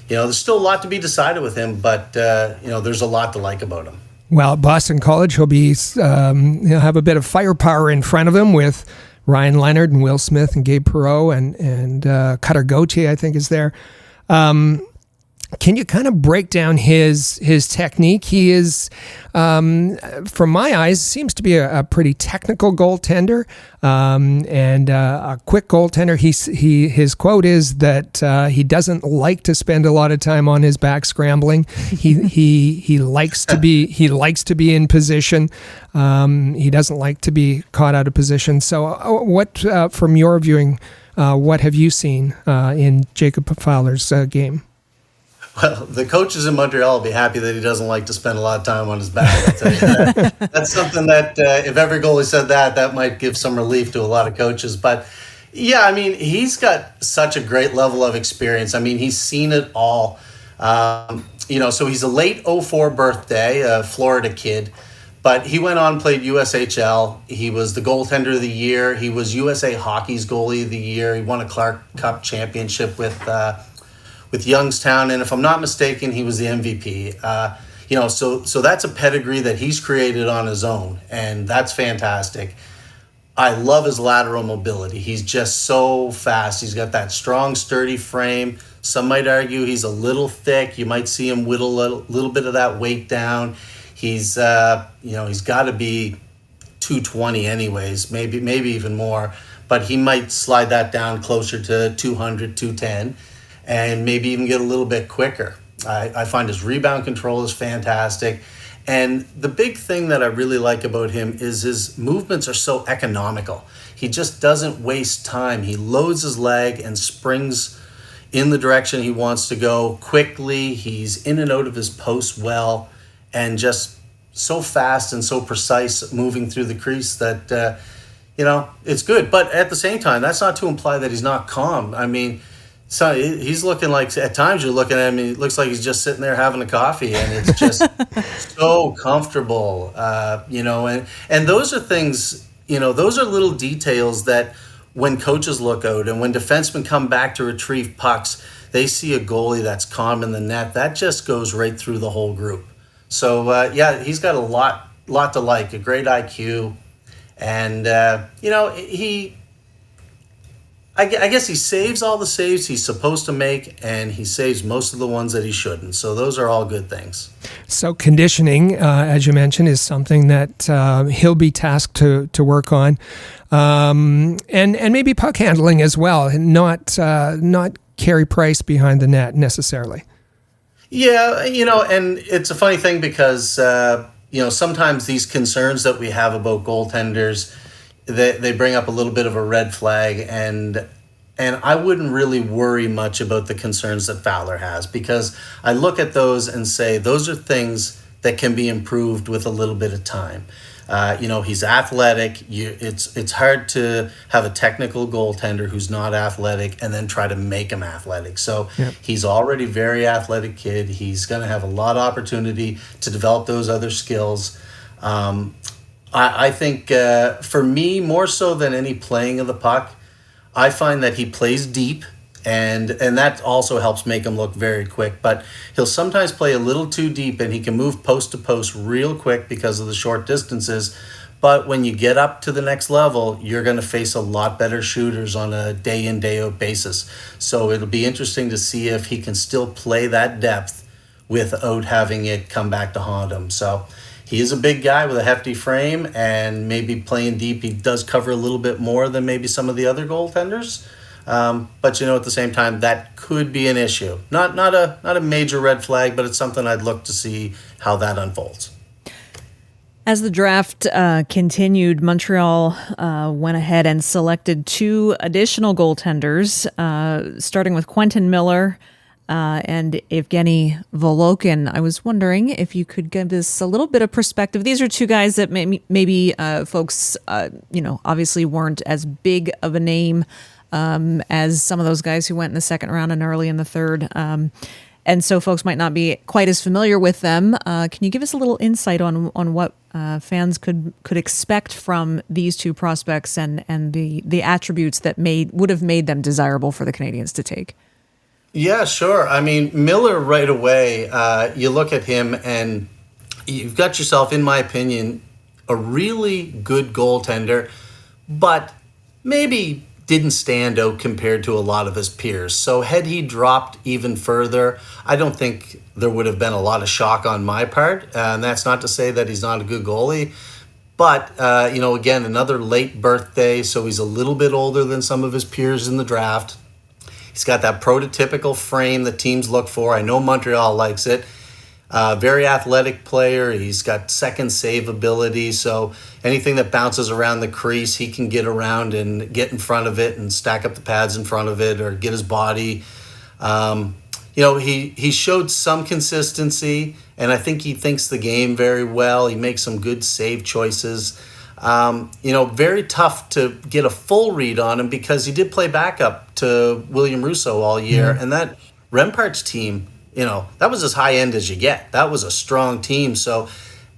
there's still a lot to be decided with him, but there's a lot to like about him. Well, at Boston College, he'll have a bit of firepower in front of him with Ryan Leonard and Will Smith and Gabe Perreault and Cutter Gauthier, I think, is there. Can you kind of break down his technique? He is, from my eyes, seems to be a pretty technical goaltender and a quick goaltender. His quote is that he doesn't like to spend a lot of time on his back scrambling. He likes to be in position. He doesn't like to be caught out of position. So, what from your viewing, what have you seen in Jakub Fowler's game? Well, the coaches in Montreal will be happy that he doesn't like to spend a lot of time on his back. I'll tell you that. That's something that if every goalie said that might give some relief to a lot of coaches. But yeah, I mean, he's got such a great level of experience. I mean, he's seen it all. So he's a late 04 birthday, a Florida kid, but he went on and played USHL. He was the goaltender of the year. He was USA Hockey's goalie of the year. He won a Clark Cup championship with Youngstown, and if I'm not mistaken, he was the MVP. So that's a pedigree that he's created on his own, and that's fantastic. I love his lateral mobility. He's just so fast. He's got that strong, sturdy frame. Some might argue he's a little thick. You might see him whittle a little bit of that weight down. He's got to be 220 anyways, maybe even more, but he might slide that down closer to 200, 210. And maybe even get a little bit quicker. I find his rebound control is fantastic. And the big thing that I really like about him is his movements are so economical. He just doesn't waste time. He loads his leg and springs in the direction he wants to go quickly. He's in and out of his post well, and just so fast and so precise moving through the crease that, it's good. But at the same time, that's not to imply that he's not calm. I mean, so he's looking like, at times you're looking at him, it looks like he's just sitting there having a coffee, and it's just so comfortable, and those are things, those are little details that when coaches look out and when defensemen come back to retrieve pucks, they see a goalie that's calm in the net. That just goes right through the whole group. So, he's got a lot to like, a great IQ, and, I guess he saves all the saves he's supposed to make, and he saves most of the ones that he shouldn't. So those are all good things. So conditioning, as you mentioned, is something that he'll be tasked to work on, and maybe puck handling as well, and not Carey Price behind the net necessarily. Yeah, and it's a funny thing because sometimes these concerns that we have about goaltenders, they bring up a little bit of a red flag, and I wouldn't really worry much about the concerns that Fowler has, because I look at those and say those are things that can be improved with a little bit of time. He's athletic. It's hard to have a technical goaltender who's not athletic and then try to make him athletic. So He's already a very athletic kid. He's going to have a lot of opportunity to develop those other skills. I think for me, more so than any playing of the puck, I find that he plays deep, and that also helps make him look very quick. But he'll sometimes play a little too deep, and he can move post to post real quick because of the short distances. But when you get up to the next level, you're going to face a lot better shooters on a day in, day out basis. So it'll be interesting to see if he can still play that depth without having it come back to haunt him. So he is a big guy with a hefty frame, and maybe playing deep, he does cover a little bit more than maybe some of the other goaltenders. But at the same time, that could be an issue. Not a major red flag, but it's something I'd look to see how that unfolds. As the draft continued, Montreal went ahead and selected 2 additional goaltenders, starting with Quentin Miller and Yvgeni Volokhin. I was wondering if you could give us a little bit of perspective. These are 2 guys that maybe folks, obviously weren't as big of a name as some of those guys who went in the second round and early in the third. And so folks might not be quite as familiar with them. Can you give us a little insight on what fans could expect from these 2 prospects and the attributes that would have made them desirable for the Canadiens to take? Yeah, sure. I mean, Miller right away, you look at him and you've got yourself, in my opinion, a really good goaltender, but maybe didn't stand out compared to a lot of his peers. So had he dropped even further, I don't think there would have been a lot of shock on my part. And that's not to say that he's not a good goalie. But, again, another late birthday, so he's a little bit older than some of his peers in the draft. He's got that prototypical frame that teams look for. I know Montreal likes it. Very athletic player. He's got second save ability. So anything that bounces around the crease, he can get around and get in front of it and stack up the pads in front of it or get his body. He showed some consistency, and I think he thinks the game very well. He makes some good save choices. Very tough to get a full read on him because he did play backup to William Russo all year. Mm-hmm. And that Remparts team, that was as high end as you get. That was a strong team. So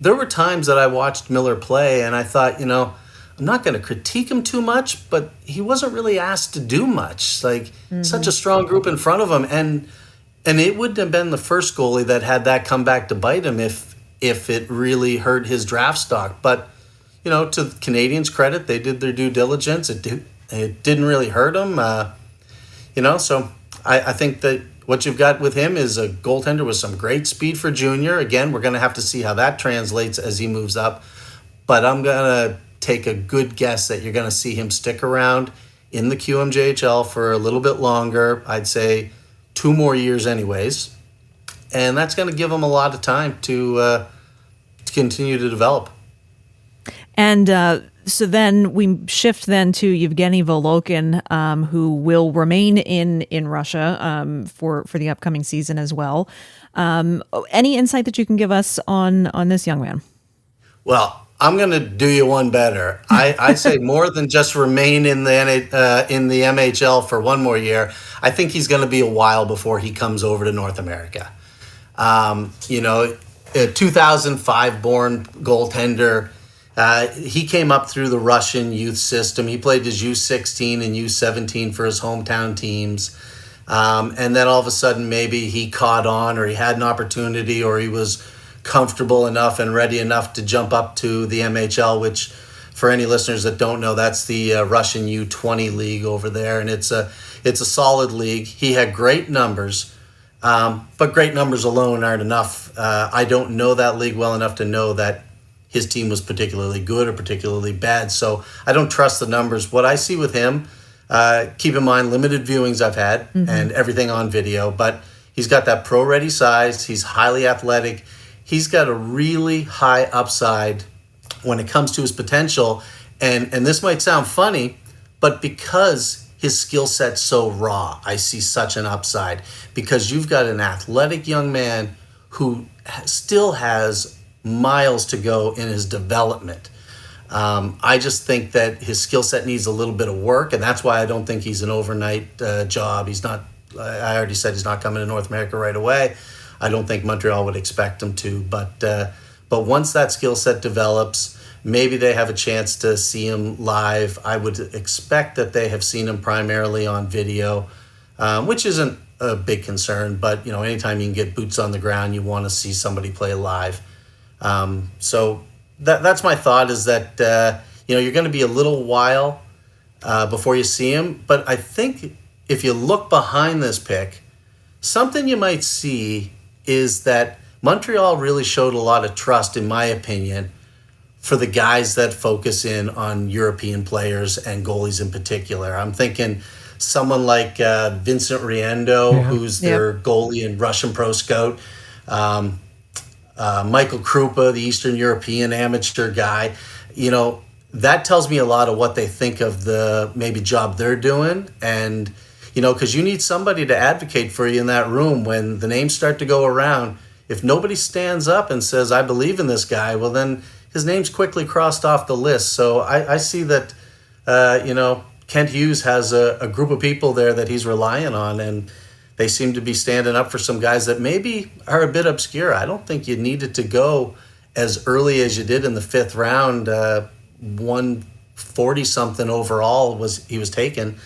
there were times that I watched Miller play and I thought, I'm not going to critique him too much, but he wasn't really asked to do much. Such a strong group in front of him. And it wouldn't have been the first goalie that had that come back to bite him if it really hurt his draft stock. But to the Canadiens' credit, they did their due diligence. It didn't really hurt them. So I think that what you've got with him is a goaltender with some great speed for junior. Again, we're going to have to see how that translates as he moves up. But I'm going to take a good guess that you're going to see him stick around in the QMJHL for a little bit longer. I'd say 2 more years anyways. And that's going to give him a lot of time to continue to develop. And so then we shift then to Yvgeni Volokhin, who will remain in Russia for the upcoming season as well. Any insight that you can give us on this young man? Well, I'm going to do you one better. I say more than just remain in the MHL for 1 more year. I think he's going to be a while before he comes over to North America. A 2005 born goaltender. He came up through the Russian youth system. He played his U16 and U17 for his hometown teams. And then all of a sudden, maybe he caught on, or he had an opportunity, or he was comfortable enough and ready enough to jump up to the MHL, which for any listeners that don't know, that's the Russian U20 league over there. And it's a solid league. He had great numbers, but great numbers alone aren't enough. I don't know that league well enough to know that his team was particularly good or particularly bad. So I don't trust the numbers. What I see with him, keep in mind, limited viewings I've had and everything on video, but he's got that pro-ready size. He's highly athletic. He's got a really high upside when it comes to his potential. And this might sound funny, but because his skill set's so raw, I see such an upside. Because you've got an athletic young man who still has miles to go in his development. I just think that his skill set needs a little bit of work, and that's why I don't think he's an overnight job. He's not. I already said he's not coming to North America right away. I don't think Montreal would expect him to, but once that skill set develops, maybe they have a chance to see him live. I would expect that they have seen him primarily on video, which isn't a big concern. But, anytime you can get boots on the ground, you want to see somebody play live. So that's my thought, is that, you're going to be a little while before you see him. But I think if you look behind this pick, something you might see is that Montreal really showed a lot of trust, in my opinion, for the guys that focus in on European players and goalies in particular. I'm thinking someone like Vincent Riendo, who's their goalie and Russian pro scout. Michael Krupa, the Eastern European amateur guy. That tells me a lot of what they think of the maybe job they're doing. And, because you need somebody to advocate for you in that room when the names start to go around. If nobody stands up and says, I believe in this guy, well, then his name's quickly crossed off the list. So I see that, Kent Hughes has a group of people there that he's relying on, and they seem to be standing up for some guys that maybe are a bit obscure. I don't think you needed to go as early as you did in the 5th round. 140-something overall he was taken.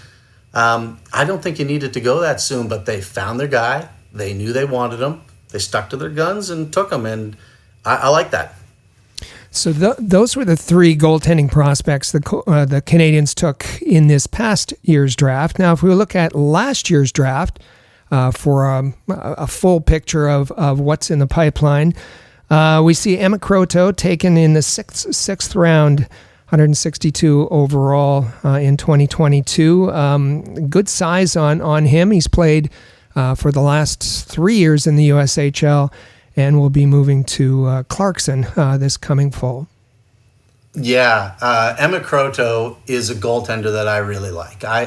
I don't think you needed to go that soon, but they found their guy. They knew they wanted him. They stuck to their guns and took him, and I like that. So those were the 3 goaltending prospects the Canadiens took in this past year's draft. Now, if we look at last year's draft for a full picture of what's in the pipeline, we see Emmett Croteau taken in the sixth round, 162 overall in 2022. Good size on him. He's played for the last 3 years in the USHL, and will be moving to Clarkson this coming fall. Yeah, Emmett Croteau is a goaltender that I really like. I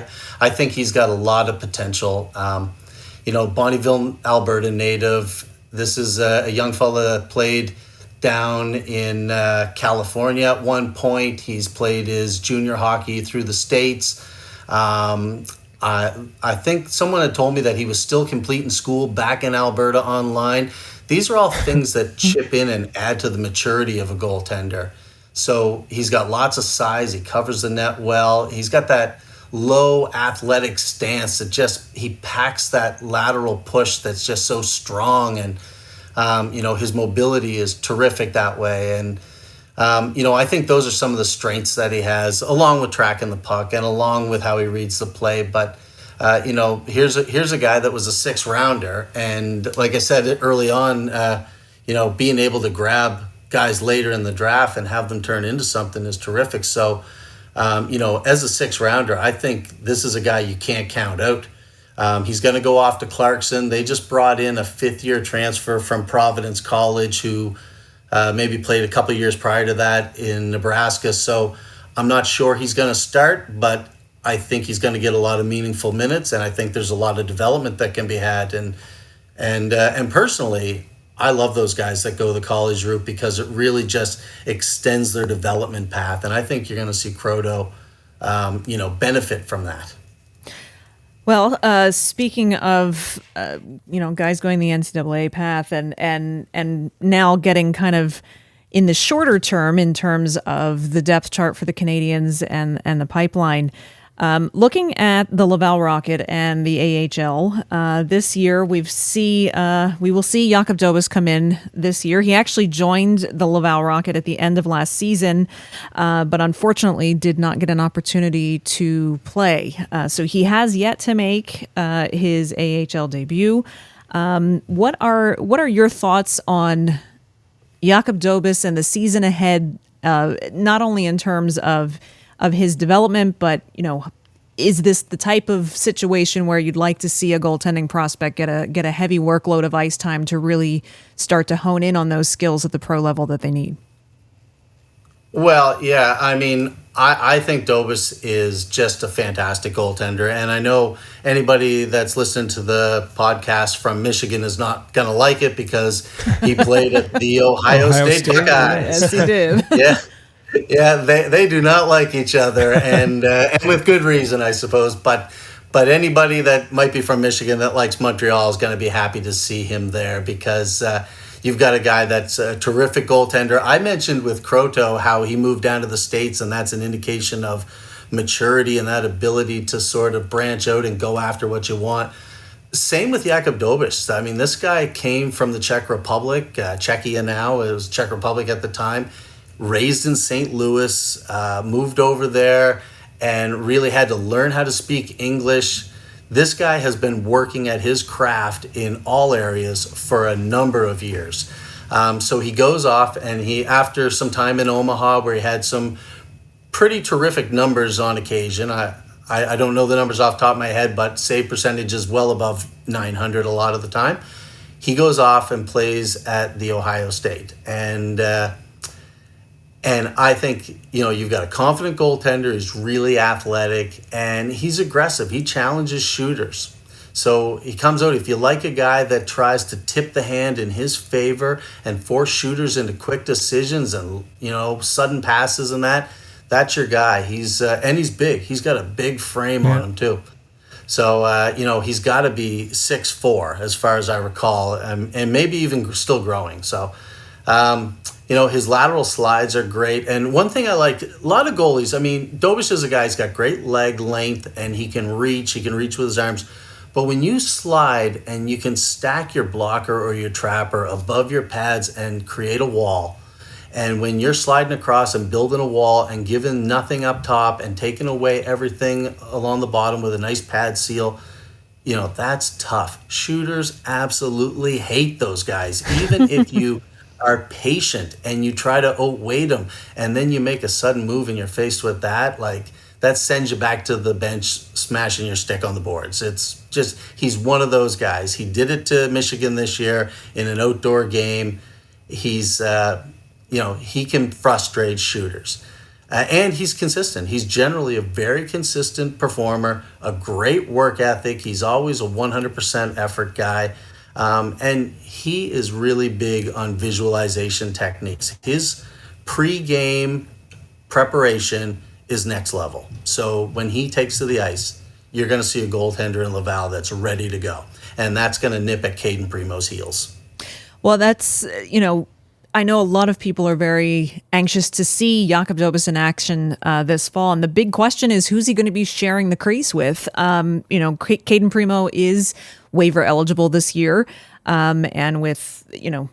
think he's got a lot of potential. Bonnyville, Alberta native. This is a young fella that played down in California at one point. He's played his junior hockey through the States. I think someone had told me that he was still completing school back in Alberta online. These are all things that chip in and add to the maturity of a goaltender. So he's got lots of size. He covers the net well. He's got that low athletic stance that he packs that lateral push that's just so strong. And, his mobility is terrific that way. And, I think those are some of the strengths that he has, along with tracking the puck and along with how he reads the play. But, here's a guy that was a 6th rounder. And like I said early on, being able to grab guys later in the draft and have them turn into something is terrific. So, as a 6th rounder, I think this is a guy you can't count out. He's going to go off to Clarkson. They just brought in a 5th-year transfer from Providence College who maybe played a couple of years prior to that in Nebraska. So I'm not sure he's going to start, but I think he's going to get a lot of meaningful minutes, and I think there's a lot of development that can be had. And personally, I love those guys that go the college route because it really just extends their development path. And I think you're going to see Croteau, benefit from that. Well, speaking of, guys going the NCAA path and now getting kind of in the shorter term in terms of the depth chart for the Canadiens and the pipeline, looking at the Laval Rocket and the AHL, this year we will see Jakub Dobes come in this year. He actually joined the Laval Rocket at the end of last season, but unfortunately did not get an opportunity to play. So he has yet to make his AHL debut. What are your thoughts on Jakub Dobes and the season ahead, not only in terms of his development, but, is this the type of situation where you'd like to see a goaltending prospect get a heavy workload of ice time to really start to hone in on those skills at the pro level that they need? Well, yeah, I think Dobes is just a fantastic goaltender, and I know anybody that's listening to the podcast from Michigan is not going to like it because he played at the Ohio State Buckeyes. Yes, he did. Yeah, they do not like each other, and with good reason, I suppose. But anybody that might be from Michigan that likes Montreal is going to be happy to see him there because You've got a guy that's a terrific goaltender. I mentioned with Croteau how he moved down to the States, and that's an indication of maturity and that ability to sort of branch out and go after what you want. Same with Jakub Dobes. I mean, this guy came from the Czech Republic, Czechia now, it was Czech Republic at the time, raised in St. Louis, moved over there, and really had to learn how to speak English. This guy has been working at his craft in all areas for a number of years. So he goes off, and he, after some time in Omaha where he had some pretty terrific numbers on occasion, I don't know the numbers off the top of my head, but save percentage is well above 900 a lot of the time. He goes off and plays at the Ohio State. And I think, you've got a confident goaltender who's really athletic, and he's aggressive. He challenges shooters. So he comes out, if you like a guy that tries to tip the hand in his favor and force shooters into quick decisions and, sudden passes and that's your guy. He's big. He's got a big frame on him too. So, he's got to be 6'4", as far as I recall, and maybe even still growing. So, his lateral slides are great. And one thing I liked, a lot of goalies, Dobes is a guy who's got great leg length, and he can reach with his arms. But when you slide and you can stack your blocker or your trapper above your pads and create a wall, and when you're sliding across and building a wall and giving nothing up top and taking away everything along the bottom with a nice pad seal, that's tough. Shooters absolutely hate those guys. Even if you are patient and you try to outweigh them and then you make a sudden move and you're faced with that, that sends you back to the bench smashing your stick on the boards. It's just, he's one of those guys. He did it to Michigan this year in an outdoor game. He's... he can frustrate shooters. And he's consistent. He's generally a very consistent performer, a great work ethic. He's always a 100% effort guy. And he is really big on visualization techniques. His pre-game preparation is next level. So when he takes to the ice, you're going to see a goaltender in Laval that's ready to go. And that's going to nip at Cayden Primeau's heels. Well, that's, I know a lot of people are very anxious to see Jakub Dobes in action this fall. And the big question is, who's he going to be sharing the crease with? Cayden Primeau is waiver eligible this year. And with,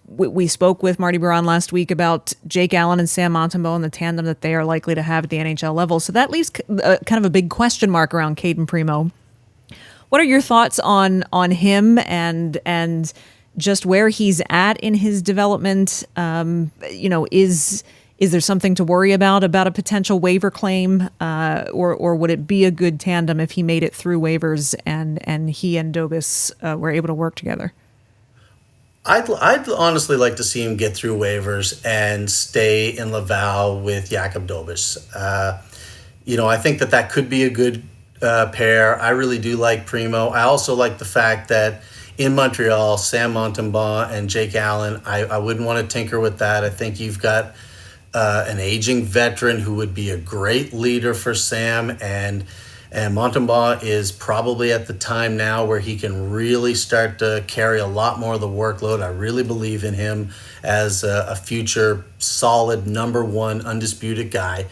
we spoke with Marty Biron last week about Jake Allen and Sam Montembeault and the tandem that they are likely to have at the NHL level. So that leaves kind of a big question mark around Cayden Primeau. What are your thoughts on him and just where he's at in his development? Is there something to worry about a potential waiver claim, or would it be a good tandem if he made it through waivers and he and Dobes were able to work together? I'd honestly like to see him get through waivers and stay in Laval with Jakub Dobes. I think that could be a good pair. I really do like Primeau. I also like the fact that in Montreal, Sam Montembeault and Jake Allen, I wouldn't want to tinker with that. I think you've got an aging veteran who would be a great leader for Sam, and Montembeault is probably at the time now where he can really start to carry a lot more of the workload. I really believe in him as a future solid number one undisputed guy.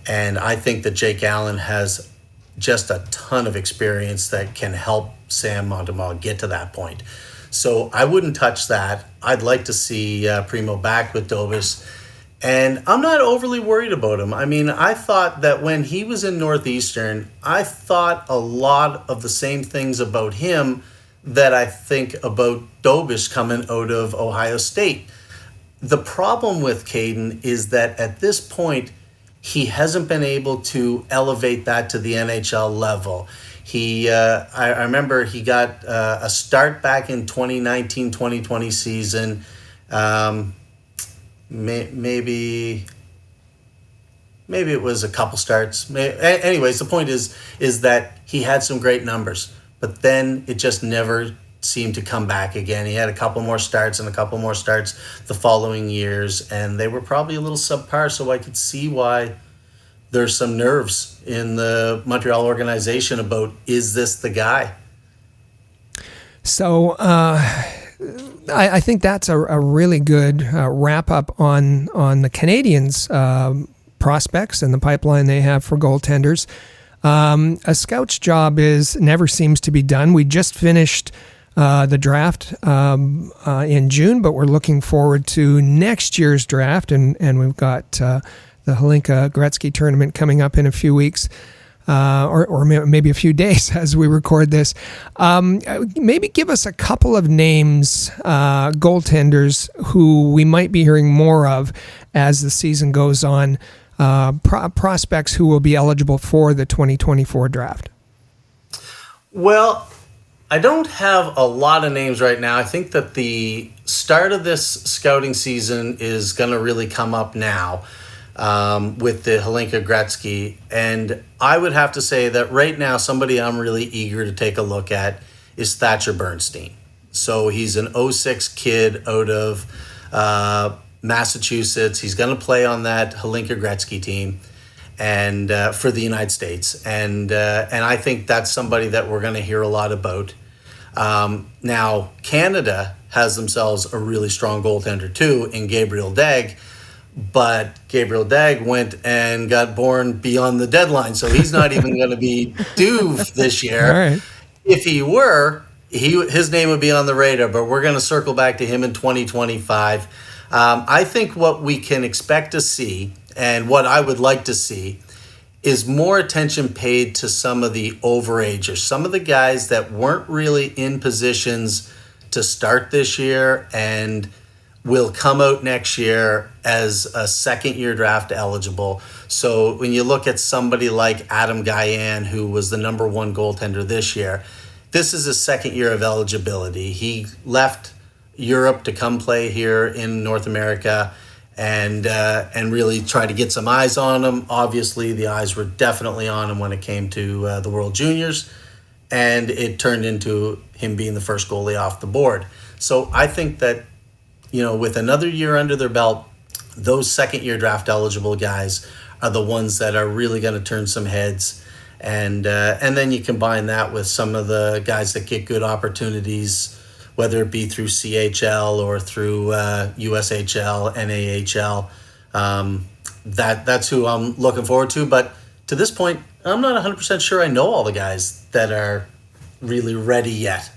And I think that Jake Allen has just a ton of experience that can help Sam Montembeault get to that point. So I wouldn't touch that. I'd like to see Primeau back with Dobes. And I'm not overly worried about him. I thought that when he was in Northeastern, I thought a lot of the same things about him that I think about Dobes coming out of Ohio State. The problem with Cayden is that at this point, he hasn't been able to elevate that to the NHL level. I remember he got a start back in 2019-2020 season. Maybe it was a couple starts. Anyways, the point is that he had some great numbers, but then it just never seemed to come back again. He had a couple more starts and a couple more starts the following years, and they were probably a little subpar, so I could see why there's some nerves in the Montreal organization about, is this the guy? So I think that's a really good wrap up on the Canadiens prospects and the pipeline they have for goaltenders. A scout's job never seems to be done. We just finished the draft in June, but we're looking forward to next year's draft, and we've got the Hlinka Gretzky tournament coming up in a few weeks. Or maybe a few days as we record this. Maybe give us a couple of names, goaltenders who we might be hearing more of as the season goes on, prospects who will be eligible for the 2024 draft. Well, I don't have a lot of names right now. I think that the start of this scouting season is going to really come up now. With the Hlinka Gretzky. And I would have to say that right now, somebody I'm really eager to take a look at is Thatcher Bernstein. So he's an 06 kid out of Massachusetts. He's going to play on that Hlinka Gretzky team and for the United States. And I think that's somebody that we're going to hear a lot about. Now, Canada has themselves a really strong goaltender too in Gabriel Dagg. But Gabriel Dagg went and got born beyond the deadline, so he's not even going to be due this year. All right. If he were, his name would be on the radar, but we're going to circle back to him in 2025. I think what we can expect to see, and what I would like to see, is more attention paid to some of the overagers, some of the guys that weren't really in positions to start this year and will come out next year as a second-year draft eligible. So when you look at somebody like Adam Guyan, who was the number one goaltender this year, this is his second year of eligibility. He left Europe to come play here in North America and really try to get some eyes on him. Obviously, the eyes were definitely on him when it came to the World Juniors, and it turned into him being the first goalie off the board. So I think that, with another year under their belt, those second-year draft eligible guys are the ones that are really going to turn some heads. And then you combine that with some of the guys that get good opportunities, whether it be through CHL or through USHL, NAHL. That's who I'm looking forward to. But to this point, I'm not 100% sure I know all the guys that are really ready yet.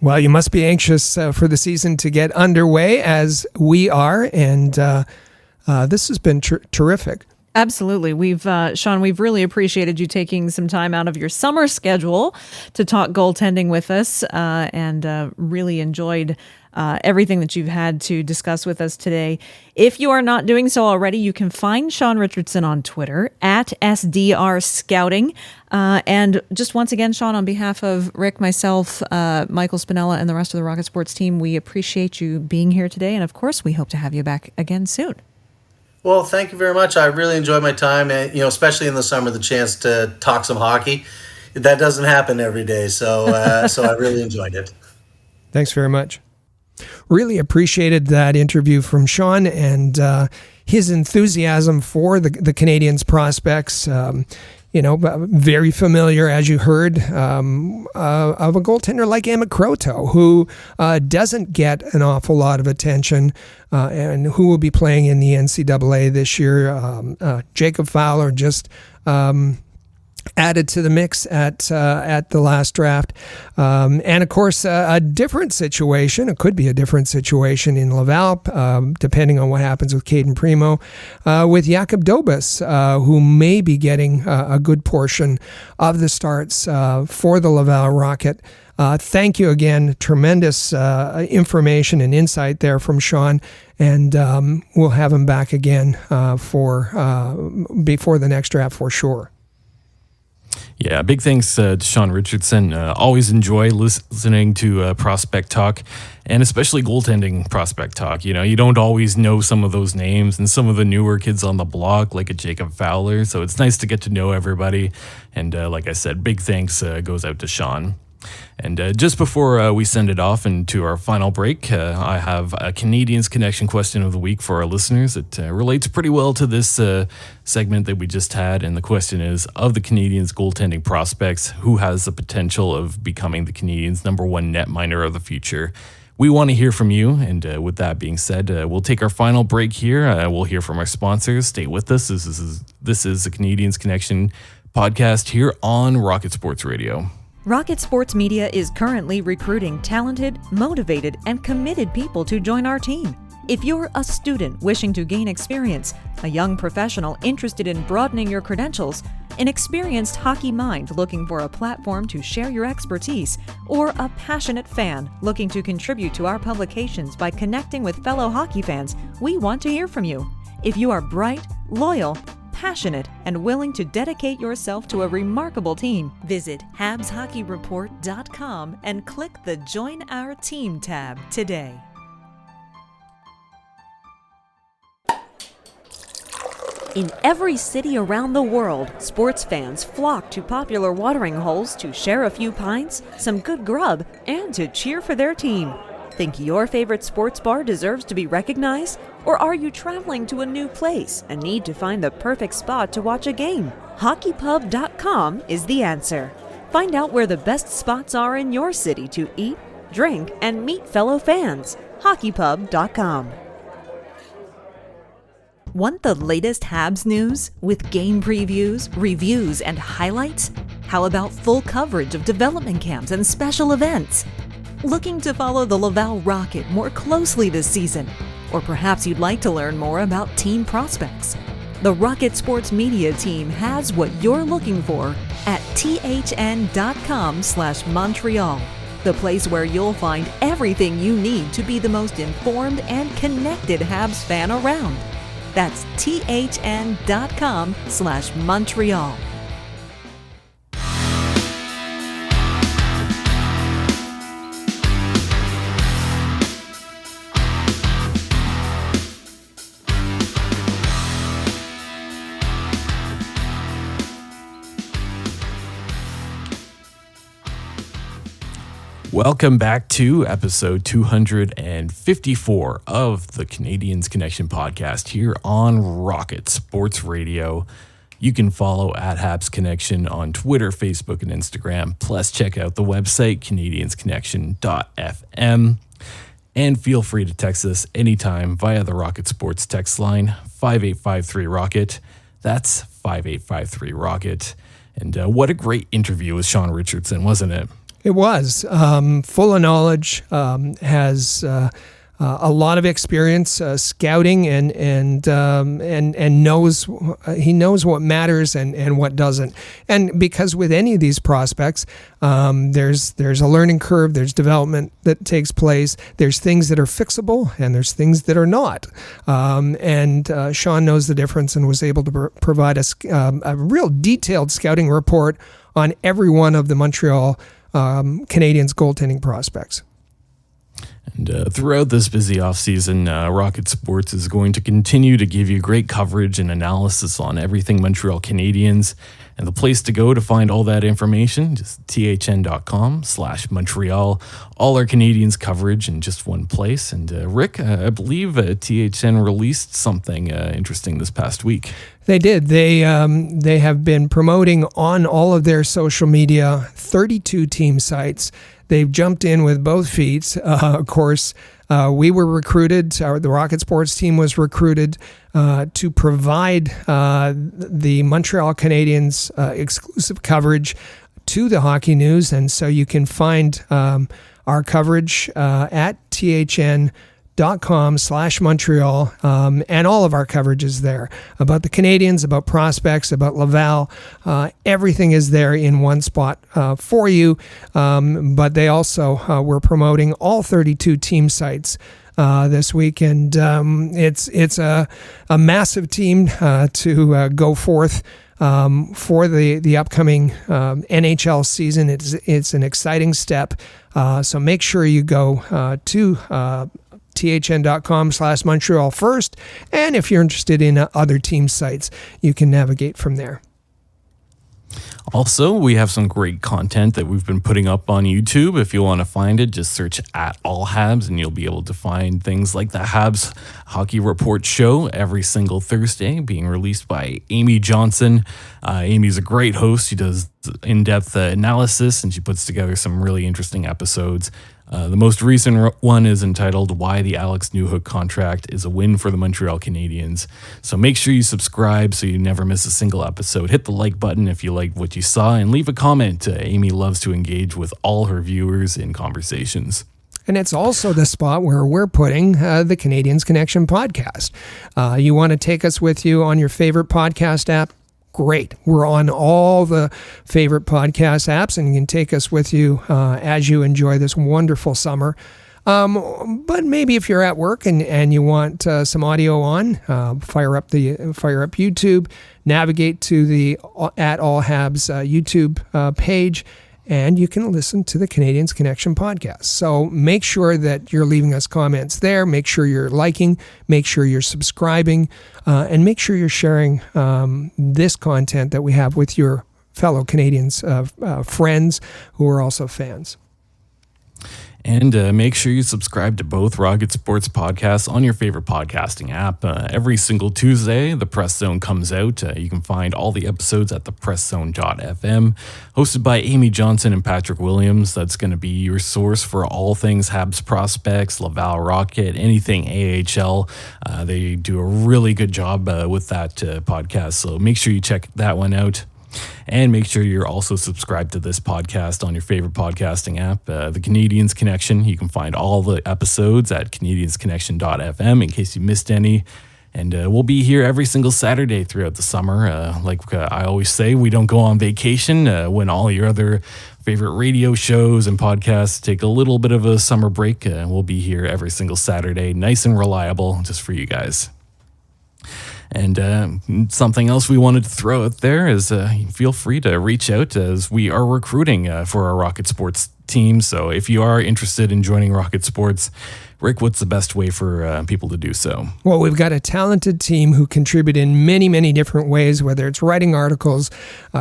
Well, you must be anxious for the season to get underway, as we are, and this has been terrific. Absolutely. Shaun, we've really appreciated you taking some time out of your summer schedule to talk goaltending with us, and really enjoyed everything that you've had to discuss with us today. If you are not doing so already, you can find Shaun Richardson on Twitter at SDR Scouting. And just once again, Shaun, on behalf of Rick, myself, Michael Spinella, and the rest of the Rocket Sports team, we appreciate you being here today. And of course, we hope to have you back again soon. Well, thank you very much. I really enjoyed my time, and especially in the summer, the chance to talk some hockey. That doesn't happen every day, so I really enjoyed it. Thanks very much. Really appreciated that interview from Shaun and his enthusiasm for the Canadiens prospects. Very familiar, as you heard, of a goaltender like Emmett Croteau, who doesn't get an awful lot of attention and who will be playing in the NCAA this year. Jakub Fowler just added to the mix at the last draft. And of course, a different situation, it could be a different situation in Laval, depending on what happens with Cayden Primeau, with Jakub Dobes, who may be getting a good portion of the starts for the Laval Rocket. Thank you again. Tremendous information and insight there from Shaun, and we'll have him back again for before the next draft for sure. Yeah, big thanks to Shaun Richardson. Always enjoy listening to prospect talk, and especially goaltending prospect talk. You don't always know some of those names and some of the newer kids on the block, like a Jakub Fowler. So it's nice to get to know everybody. And like I said, big thanks goes out to Shaun. And just before we send it off into our final break, I have a Canadiens Connection question of the week for our listeners. It relates pretty well to this segment that we just had. And the question is, of the Canadiens goaltending prospects, who has the potential of becoming the Canadiens' number one netminder of the future? We want to hear from you. And with that being said, we'll take our final break here. We'll hear from our sponsors. Stay with us. This is the Canadiens Connection podcast here on Rocket Sports Radio. Rocket Sports Media is currently recruiting talented, motivated, and committed people to join our team. If you're a student wishing to gain experience, a young professional interested in broadening your credentials, an experienced hockey mind looking for a platform to share your expertise, or a passionate fan looking to contribute to our publications by connecting with fellow hockey fans, we want to hear from you. If you are bright, loyal, passionate, and willing to dedicate yourself to a remarkable team, visit HabsHockeyReport.com and click the Join Our Team tab today. In every city around the world, sports fans flock to popular watering holes to share a few pints, some good grub, and to cheer for their team. Think your favorite sports bar deserves to be recognized? Or are you traveling to a new place and need to find the perfect spot to watch a game? HockeyPub.com is the answer. Find out where the best spots are in your city to eat, drink, and meet fellow fans. HockeyPub.com. Want the latest Habs news with game previews, reviews, and highlights? How about full coverage of development camps and special events? Looking to follow the Laval Rocket more closely this season? Or perhaps you'd like to learn more about team prospects? The Rocket Sports Media team has what you're looking for at thn.com/Montreal, the place where you'll find everything you need to be the most informed and connected Habs fan around. That's thn.com/Montreal. Welcome back to episode 254 of the Canadiens Connection podcast here on Rocket Sports Radio. You can follow at Habs Connection on Twitter, Facebook, and Instagram. Plus, check out the website, canadiensconnection.fm. And feel free to text us anytime via the Rocket Sports text line, 5853-ROCKET. That's 5853-ROCKET. And what a great interview with Shaun Richardson, wasn't it? It was full of knowledge, has a lot of experience scouting, and knows what matters and what doesn't. And because with any of these prospects, there's a learning curve, there's development that takes place, there's things that are fixable, and there's things that are not. And Shaun knows the difference and was able to provide us a real detailed scouting report on every one of the Montreal Canadiens goaltending prospects. And throughout this busy offseason, Rocket Sports is going to continue to give you great coverage and analysis on everything Montreal Canadiens. And the place to go to find all that information, just thn.com/Montreal. All our Canadiens coverage in just one place. And Rick, I believe THN released something interesting this past week. They did. They have been promoting on all of their social media 32 team sites. They've jumped in with both feet. Of course, we were recruited, the Rocket Sports team was recruited to provide the Montreal Canadiens exclusive coverage to the Hockey News. And so you can find our coverage at thn.com/Montreal, and all of our coverage is there about the Canadiens, about prospects, about Laval. Everything is there in one spot for you. But they also were promoting all 32 team sites this week, and it's a massive team to go forth for the upcoming NHL season. It's an exciting step. So make sure you go to thn.com/Montreal first. And if you're interested in other team sites, you can navigate from there. Also, we have some great content that we've been putting up on YouTube. If you want to find it, just search at All Habs and you'll be able to find things like the Habs Hockey Report show every single Thursday, being released by Amy Johnson. Amy's a great host. She does in-depth analysis and she puts together some really interesting episodes. The most recent one is entitled Why the Alex Newhook Contract is a Win for the Montreal Canadiens. So make sure you subscribe so you never miss a single episode. Hit the like button if you liked what you saw, and leave a comment. Amy loves to engage with all her viewers in conversations. And it's also the spot where we're putting the Canadiens Connection podcast. You want to take us with you on your favorite podcast app? Great. We're on all the favorite podcast apps, and you can take us with you as you enjoy this wonderful summer. But maybe if you're at work and you want some audio on, fire up YouTube, navigate to the at All Habs YouTube page, and you can listen to the Canadiens Connection podcast. So make sure that you're leaving us comments there. Make sure you're liking. Make sure you're subscribing. And make sure you're sharing this content that we have with your fellow Canadiens friends who are also fans. And make sure you subscribe to both Rocket Sports podcasts on your favorite podcasting app. Every single Tuesday, the Press Zone comes out. You can find all the episodes at thepresszone.fm, hosted by Amy Johnson and Patrick Williams. That's going to be your source for all things Habs prospects, Laval Rocket, anything AHL. They do a really good job with that podcast, so make sure you check that one out. And make sure you're also subscribed to this podcast on your favorite podcasting app, the Canadiens Connection. You can find all the episodes at canadiensconnection.fm in case you missed any. And we'll be here every single Saturday throughout the summer. I always say, we don't go on vacation when all your other favorite radio shows and podcasts take a little bit of a summer break. We'll be here every single Saturday, nice and reliable, just for you guys. And something else we wanted to throw out there is feel free to reach out, as we are recruiting for our Rocket Sports team. So if you are interested in joining Rocket Sports, Rick, what's the best way for people to do so? Well, we've got a talented team who contribute in many, many different ways, whether it's writing articles,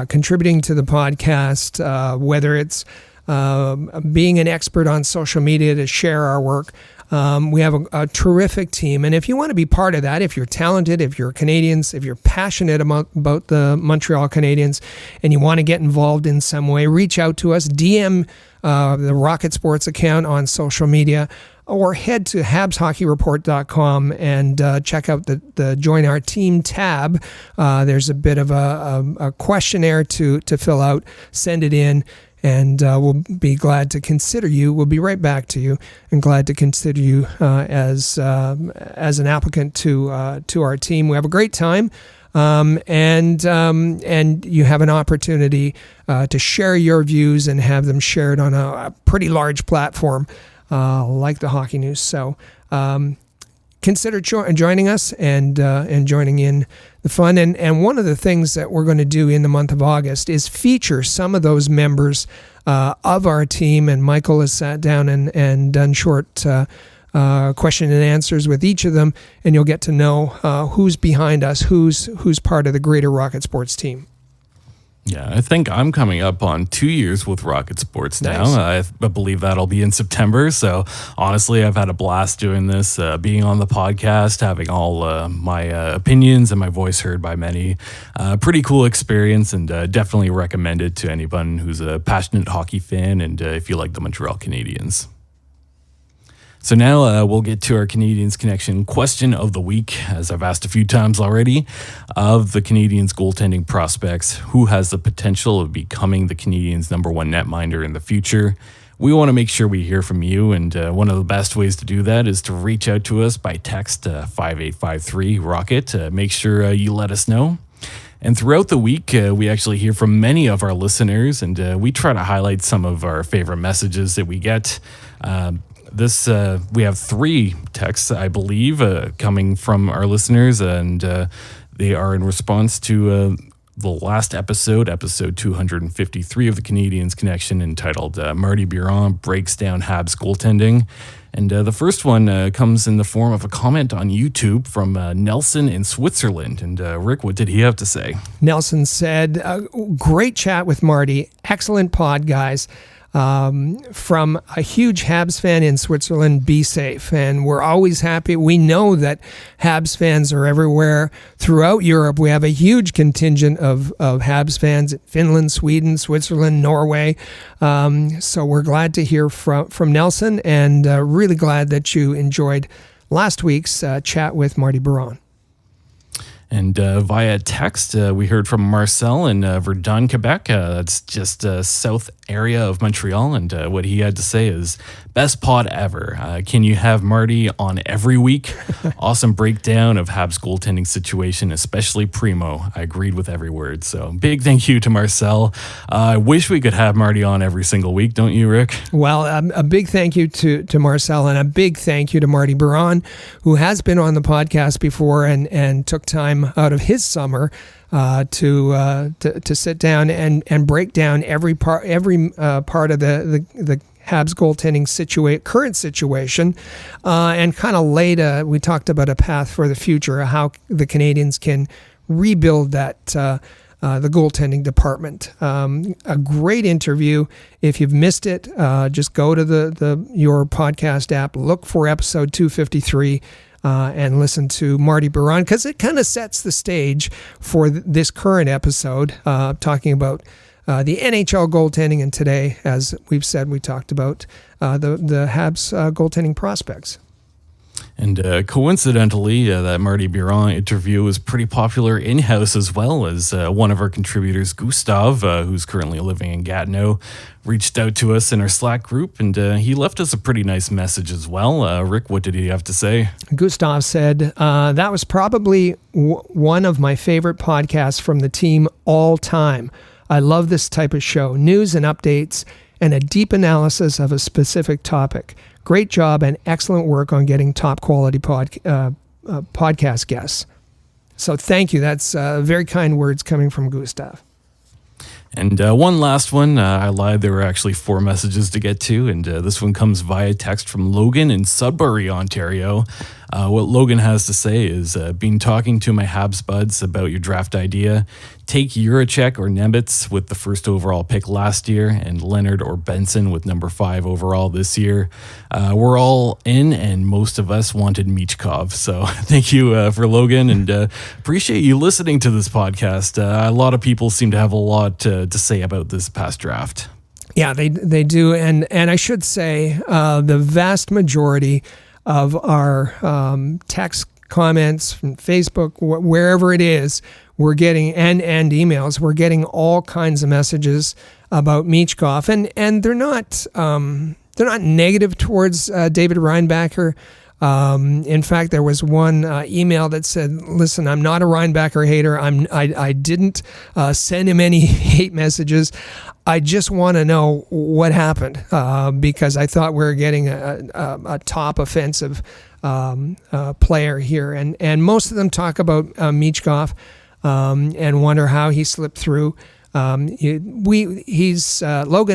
contributing to the podcast, whether it's being an expert on social media to share our work. We have a terrific team. And if you want to be part of that, if you're talented, if you're Canadians, if you're passionate about the Montreal Canadiens and you want to get involved in some way, reach out to us, DM the Rocket Sports account on social media, or head to habshockeyreport.com and check out the Join Our Team tab. There's a bit of a questionnaire to fill out. Send it in. And we'll be glad to consider you. We'll be right back to you, and glad to consider you as an applicant to our team. We have a great time, and you have an opportunity to share your views and have them shared on a pretty large platform like the Hockey News. So consider joining us and joining in the fun. And one of the things that we're going to do in the month of August is feature some of those members of our team. And Michael has sat down and done short question and answers with each of them. And you'll get to know who's behind us, who's part of the greater Rocket Sports team. Yeah, I think I'm coming up on 2 years with Rocket Sports now. Nice. I believe that'll be in September. So honestly, I've had a blast doing this, being on the podcast, having all my opinions and my voice heard by many. Pretty cool experience, and definitely recommend it to anyone who's a passionate hockey fan and if you like the Montreal Canadiens. So now we'll get to our Canadiens Connection question of the week, as I've asked a few times already. Of the Canadiens goaltending prospects, who has the potential of becoming the Canadiens' number one netminder in the future? We want to make sure we hear from you, and one of the best ways to do that is to reach out to us by text 5853-ROCKET. Make sure you let us know. And throughout the week, we actually hear from many of our listeners, and we try to highlight some of our favorite messages that we get. We have 3 texts, I believe, coming from our listeners, and they are in response to the last episode 253 of the Canadiens Connection, entitled Marty Biron Breaks Down Habs Goaltending. And the first one comes in the form of a comment on YouTube from Nelson in Switzerland. And Rick, what did he have to say? Nelson said, great chat with Marty. Excellent pod, guys. from a huge Habs fan in Switzerland, be safe. And we're always happy. We know that Habs fans are everywhere throughout Europe. We have a huge contingent of Habs fans in Finland, Sweden, Switzerland, Norway. So we're glad to hear from Nelson, and really glad that you enjoyed last week's chat with Marty Biron. And via text, we heard from Marcel in Verdun, Quebec. That's just south area of Montreal. And what he had to say is, best pod ever. Can you have Marty on every week? Awesome breakdown of Habs' goaltending situation, especially Primeau. I agreed with every word. So big thank you to Marcel. I wish we could have Marty on every single week. Don't you, Rick? Well, a big thank you to Marcel, and a big thank you to Marty Biron, who has been on the podcast before and took time out of his summer to sit down and break down every part of the Habs goaltending current situation, and kind of we talked about a path for the future, how the Canadiens can rebuild that the goaltending department. A great interview. If you've missed it, just go to your podcast app, look for episode 253. And listen to Marty Biron, because it kind of sets the stage for this current episode, talking about the NHL goaltending. And today, as we've said, we talked about the Habs goaltending prospects. And coincidentally, that Marty Biron interview was pretty popular in-house as well, as one of our contributors, Gustav, who's currently living in Gatineau, reached out to us in our Slack group, and he left us a pretty nice message as well. Rick, what did he have to say? Gustav said, that was probably one of my favorite podcasts from the team all time. I love this type of show, news and updates, and a deep analysis of a specific topic. Great job and excellent work on getting top quality podcast guests. So thank you. That's very kind words coming from Gustav. And one last one. I lied. There were actually 4 messages to get to, and this one comes via text from Logan in Sudbury, Ontario. What Logan has to say is, been talking to my Habs buds about your draft idea. Take Juraj or Nemeth with the first overall pick last year, and Leonard or Benson with number 5 overall this year. We're all in, and most of us wanted Michkov. So thank you for Logan, and appreciate you listening to this podcast. A lot of people seem to have a lot to say about this past draft. Yeah, they do, and I should say the vast majority of our text comments from Facebook, wherever it is, we're getting and emails. We're getting all kinds of messages about Michkov, and they're not negative towards David Reinbacher. In fact, there was one email that said, "Listen, I'm not a Reinbacher hater. I didn't send him any hate messages. I just want to know what happened because I thought we were getting a top offensive player here." And most of them talk about Michkov and wonder how he slipped through. Logan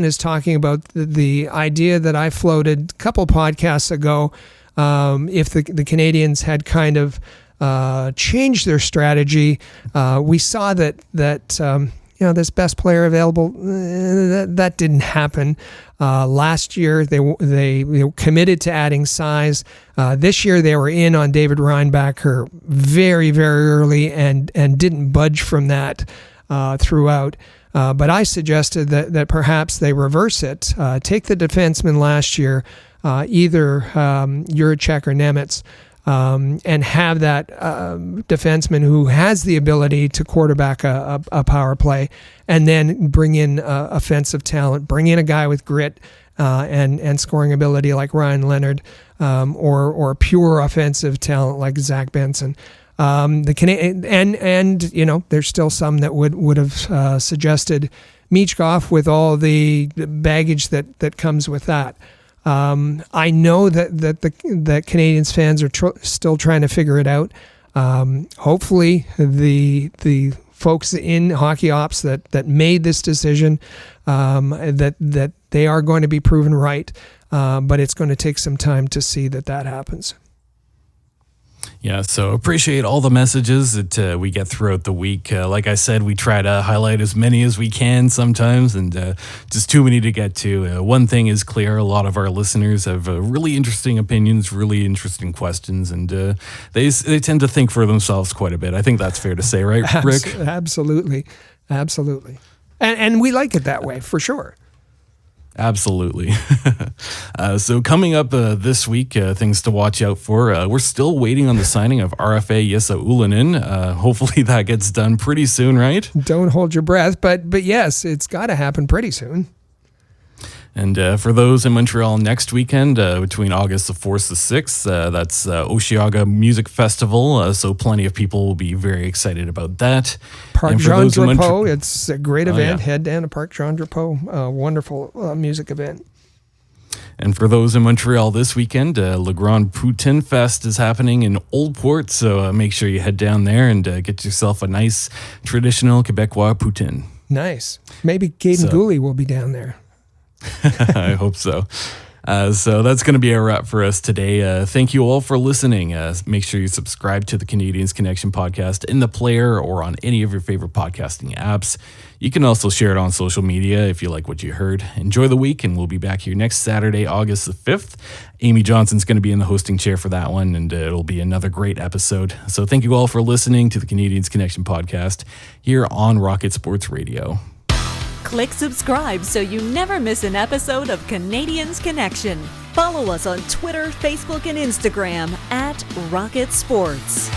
is talking about the idea that I floated a couple podcasts ago. If the Canadiens had kind of changed their strategy, we saw that this best player available, that didn't happen. Last year they were committed to adding size. This year they were in on David Reinbacher very, very early and didn't budge from that throughout. But I suggested that perhaps they reverse it, take the defenseman last year, either Juraj or Nemeth, and have that defenseman who has the ability to quarterback a power play, and then bring in offensive talent, bring in a guy with grit and scoring ability like Ryan Leonard, or pure offensive talent like Zach Benson. The Canadian, there's still some that would have suggested Michkov with all the baggage that comes with that. I know that Canadiens fans are still trying to figure it out. Hopefully, the folks in hockey ops that made this decision, that they are going to be proven right. But it's going to take some time to see that happens. Yeah, so appreciate all the messages that we get throughout the week. Like I said, we try to highlight as many as we can sometimes, and just too many to get to. One thing is clear, a lot of our listeners have really interesting opinions, really interesting questions, and they tend to think for themselves quite a bit. I think that's fair to say, right, Rick? Absolutely. And we like it that way, for sure. Absolutely. So coming up this week, things to watch out for. We're still waiting on the signing of RFA Jesse Ylönen. Hopefully that gets done pretty soon, right? Don't hold your breath, but yes, it's got to happen pretty soon. And for those in Montreal next weekend, between August the 4th to 6th, that's Osheaga Music Festival. So plenty of people will be very excited about that. Parc Jean Drapeau, it's a great event. Yeah. Head down to Parc Jean Drapeau. Wonderful music event. And for those in Montreal this weekend, Le Grand Poutine Fest is happening in Old Port. So make sure you head down there and get yourself a nice traditional Quebecois poutine. Nice. Maybe Cayden Primeau will be down there. I hope so. So that's going to be a wrap for us today. Thank you all for listening. Make sure you subscribe to the Canadiens Connection podcast in the player or on any of your favorite podcasting apps. You can also share it on social media if you like what you heard. Enjoy the week, and we'll be back here next Saturday, August the 5th. Amy Johnson's going to be in the hosting chair for that one, and it'll be another great episode. So thank you all for listening to the Canadiens Connection podcast here on Rocket Sports Radio. Click subscribe so you never miss an episode of Canadiens Connection. Follow us on Twitter, Facebook, and Instagram at Rocket Sports.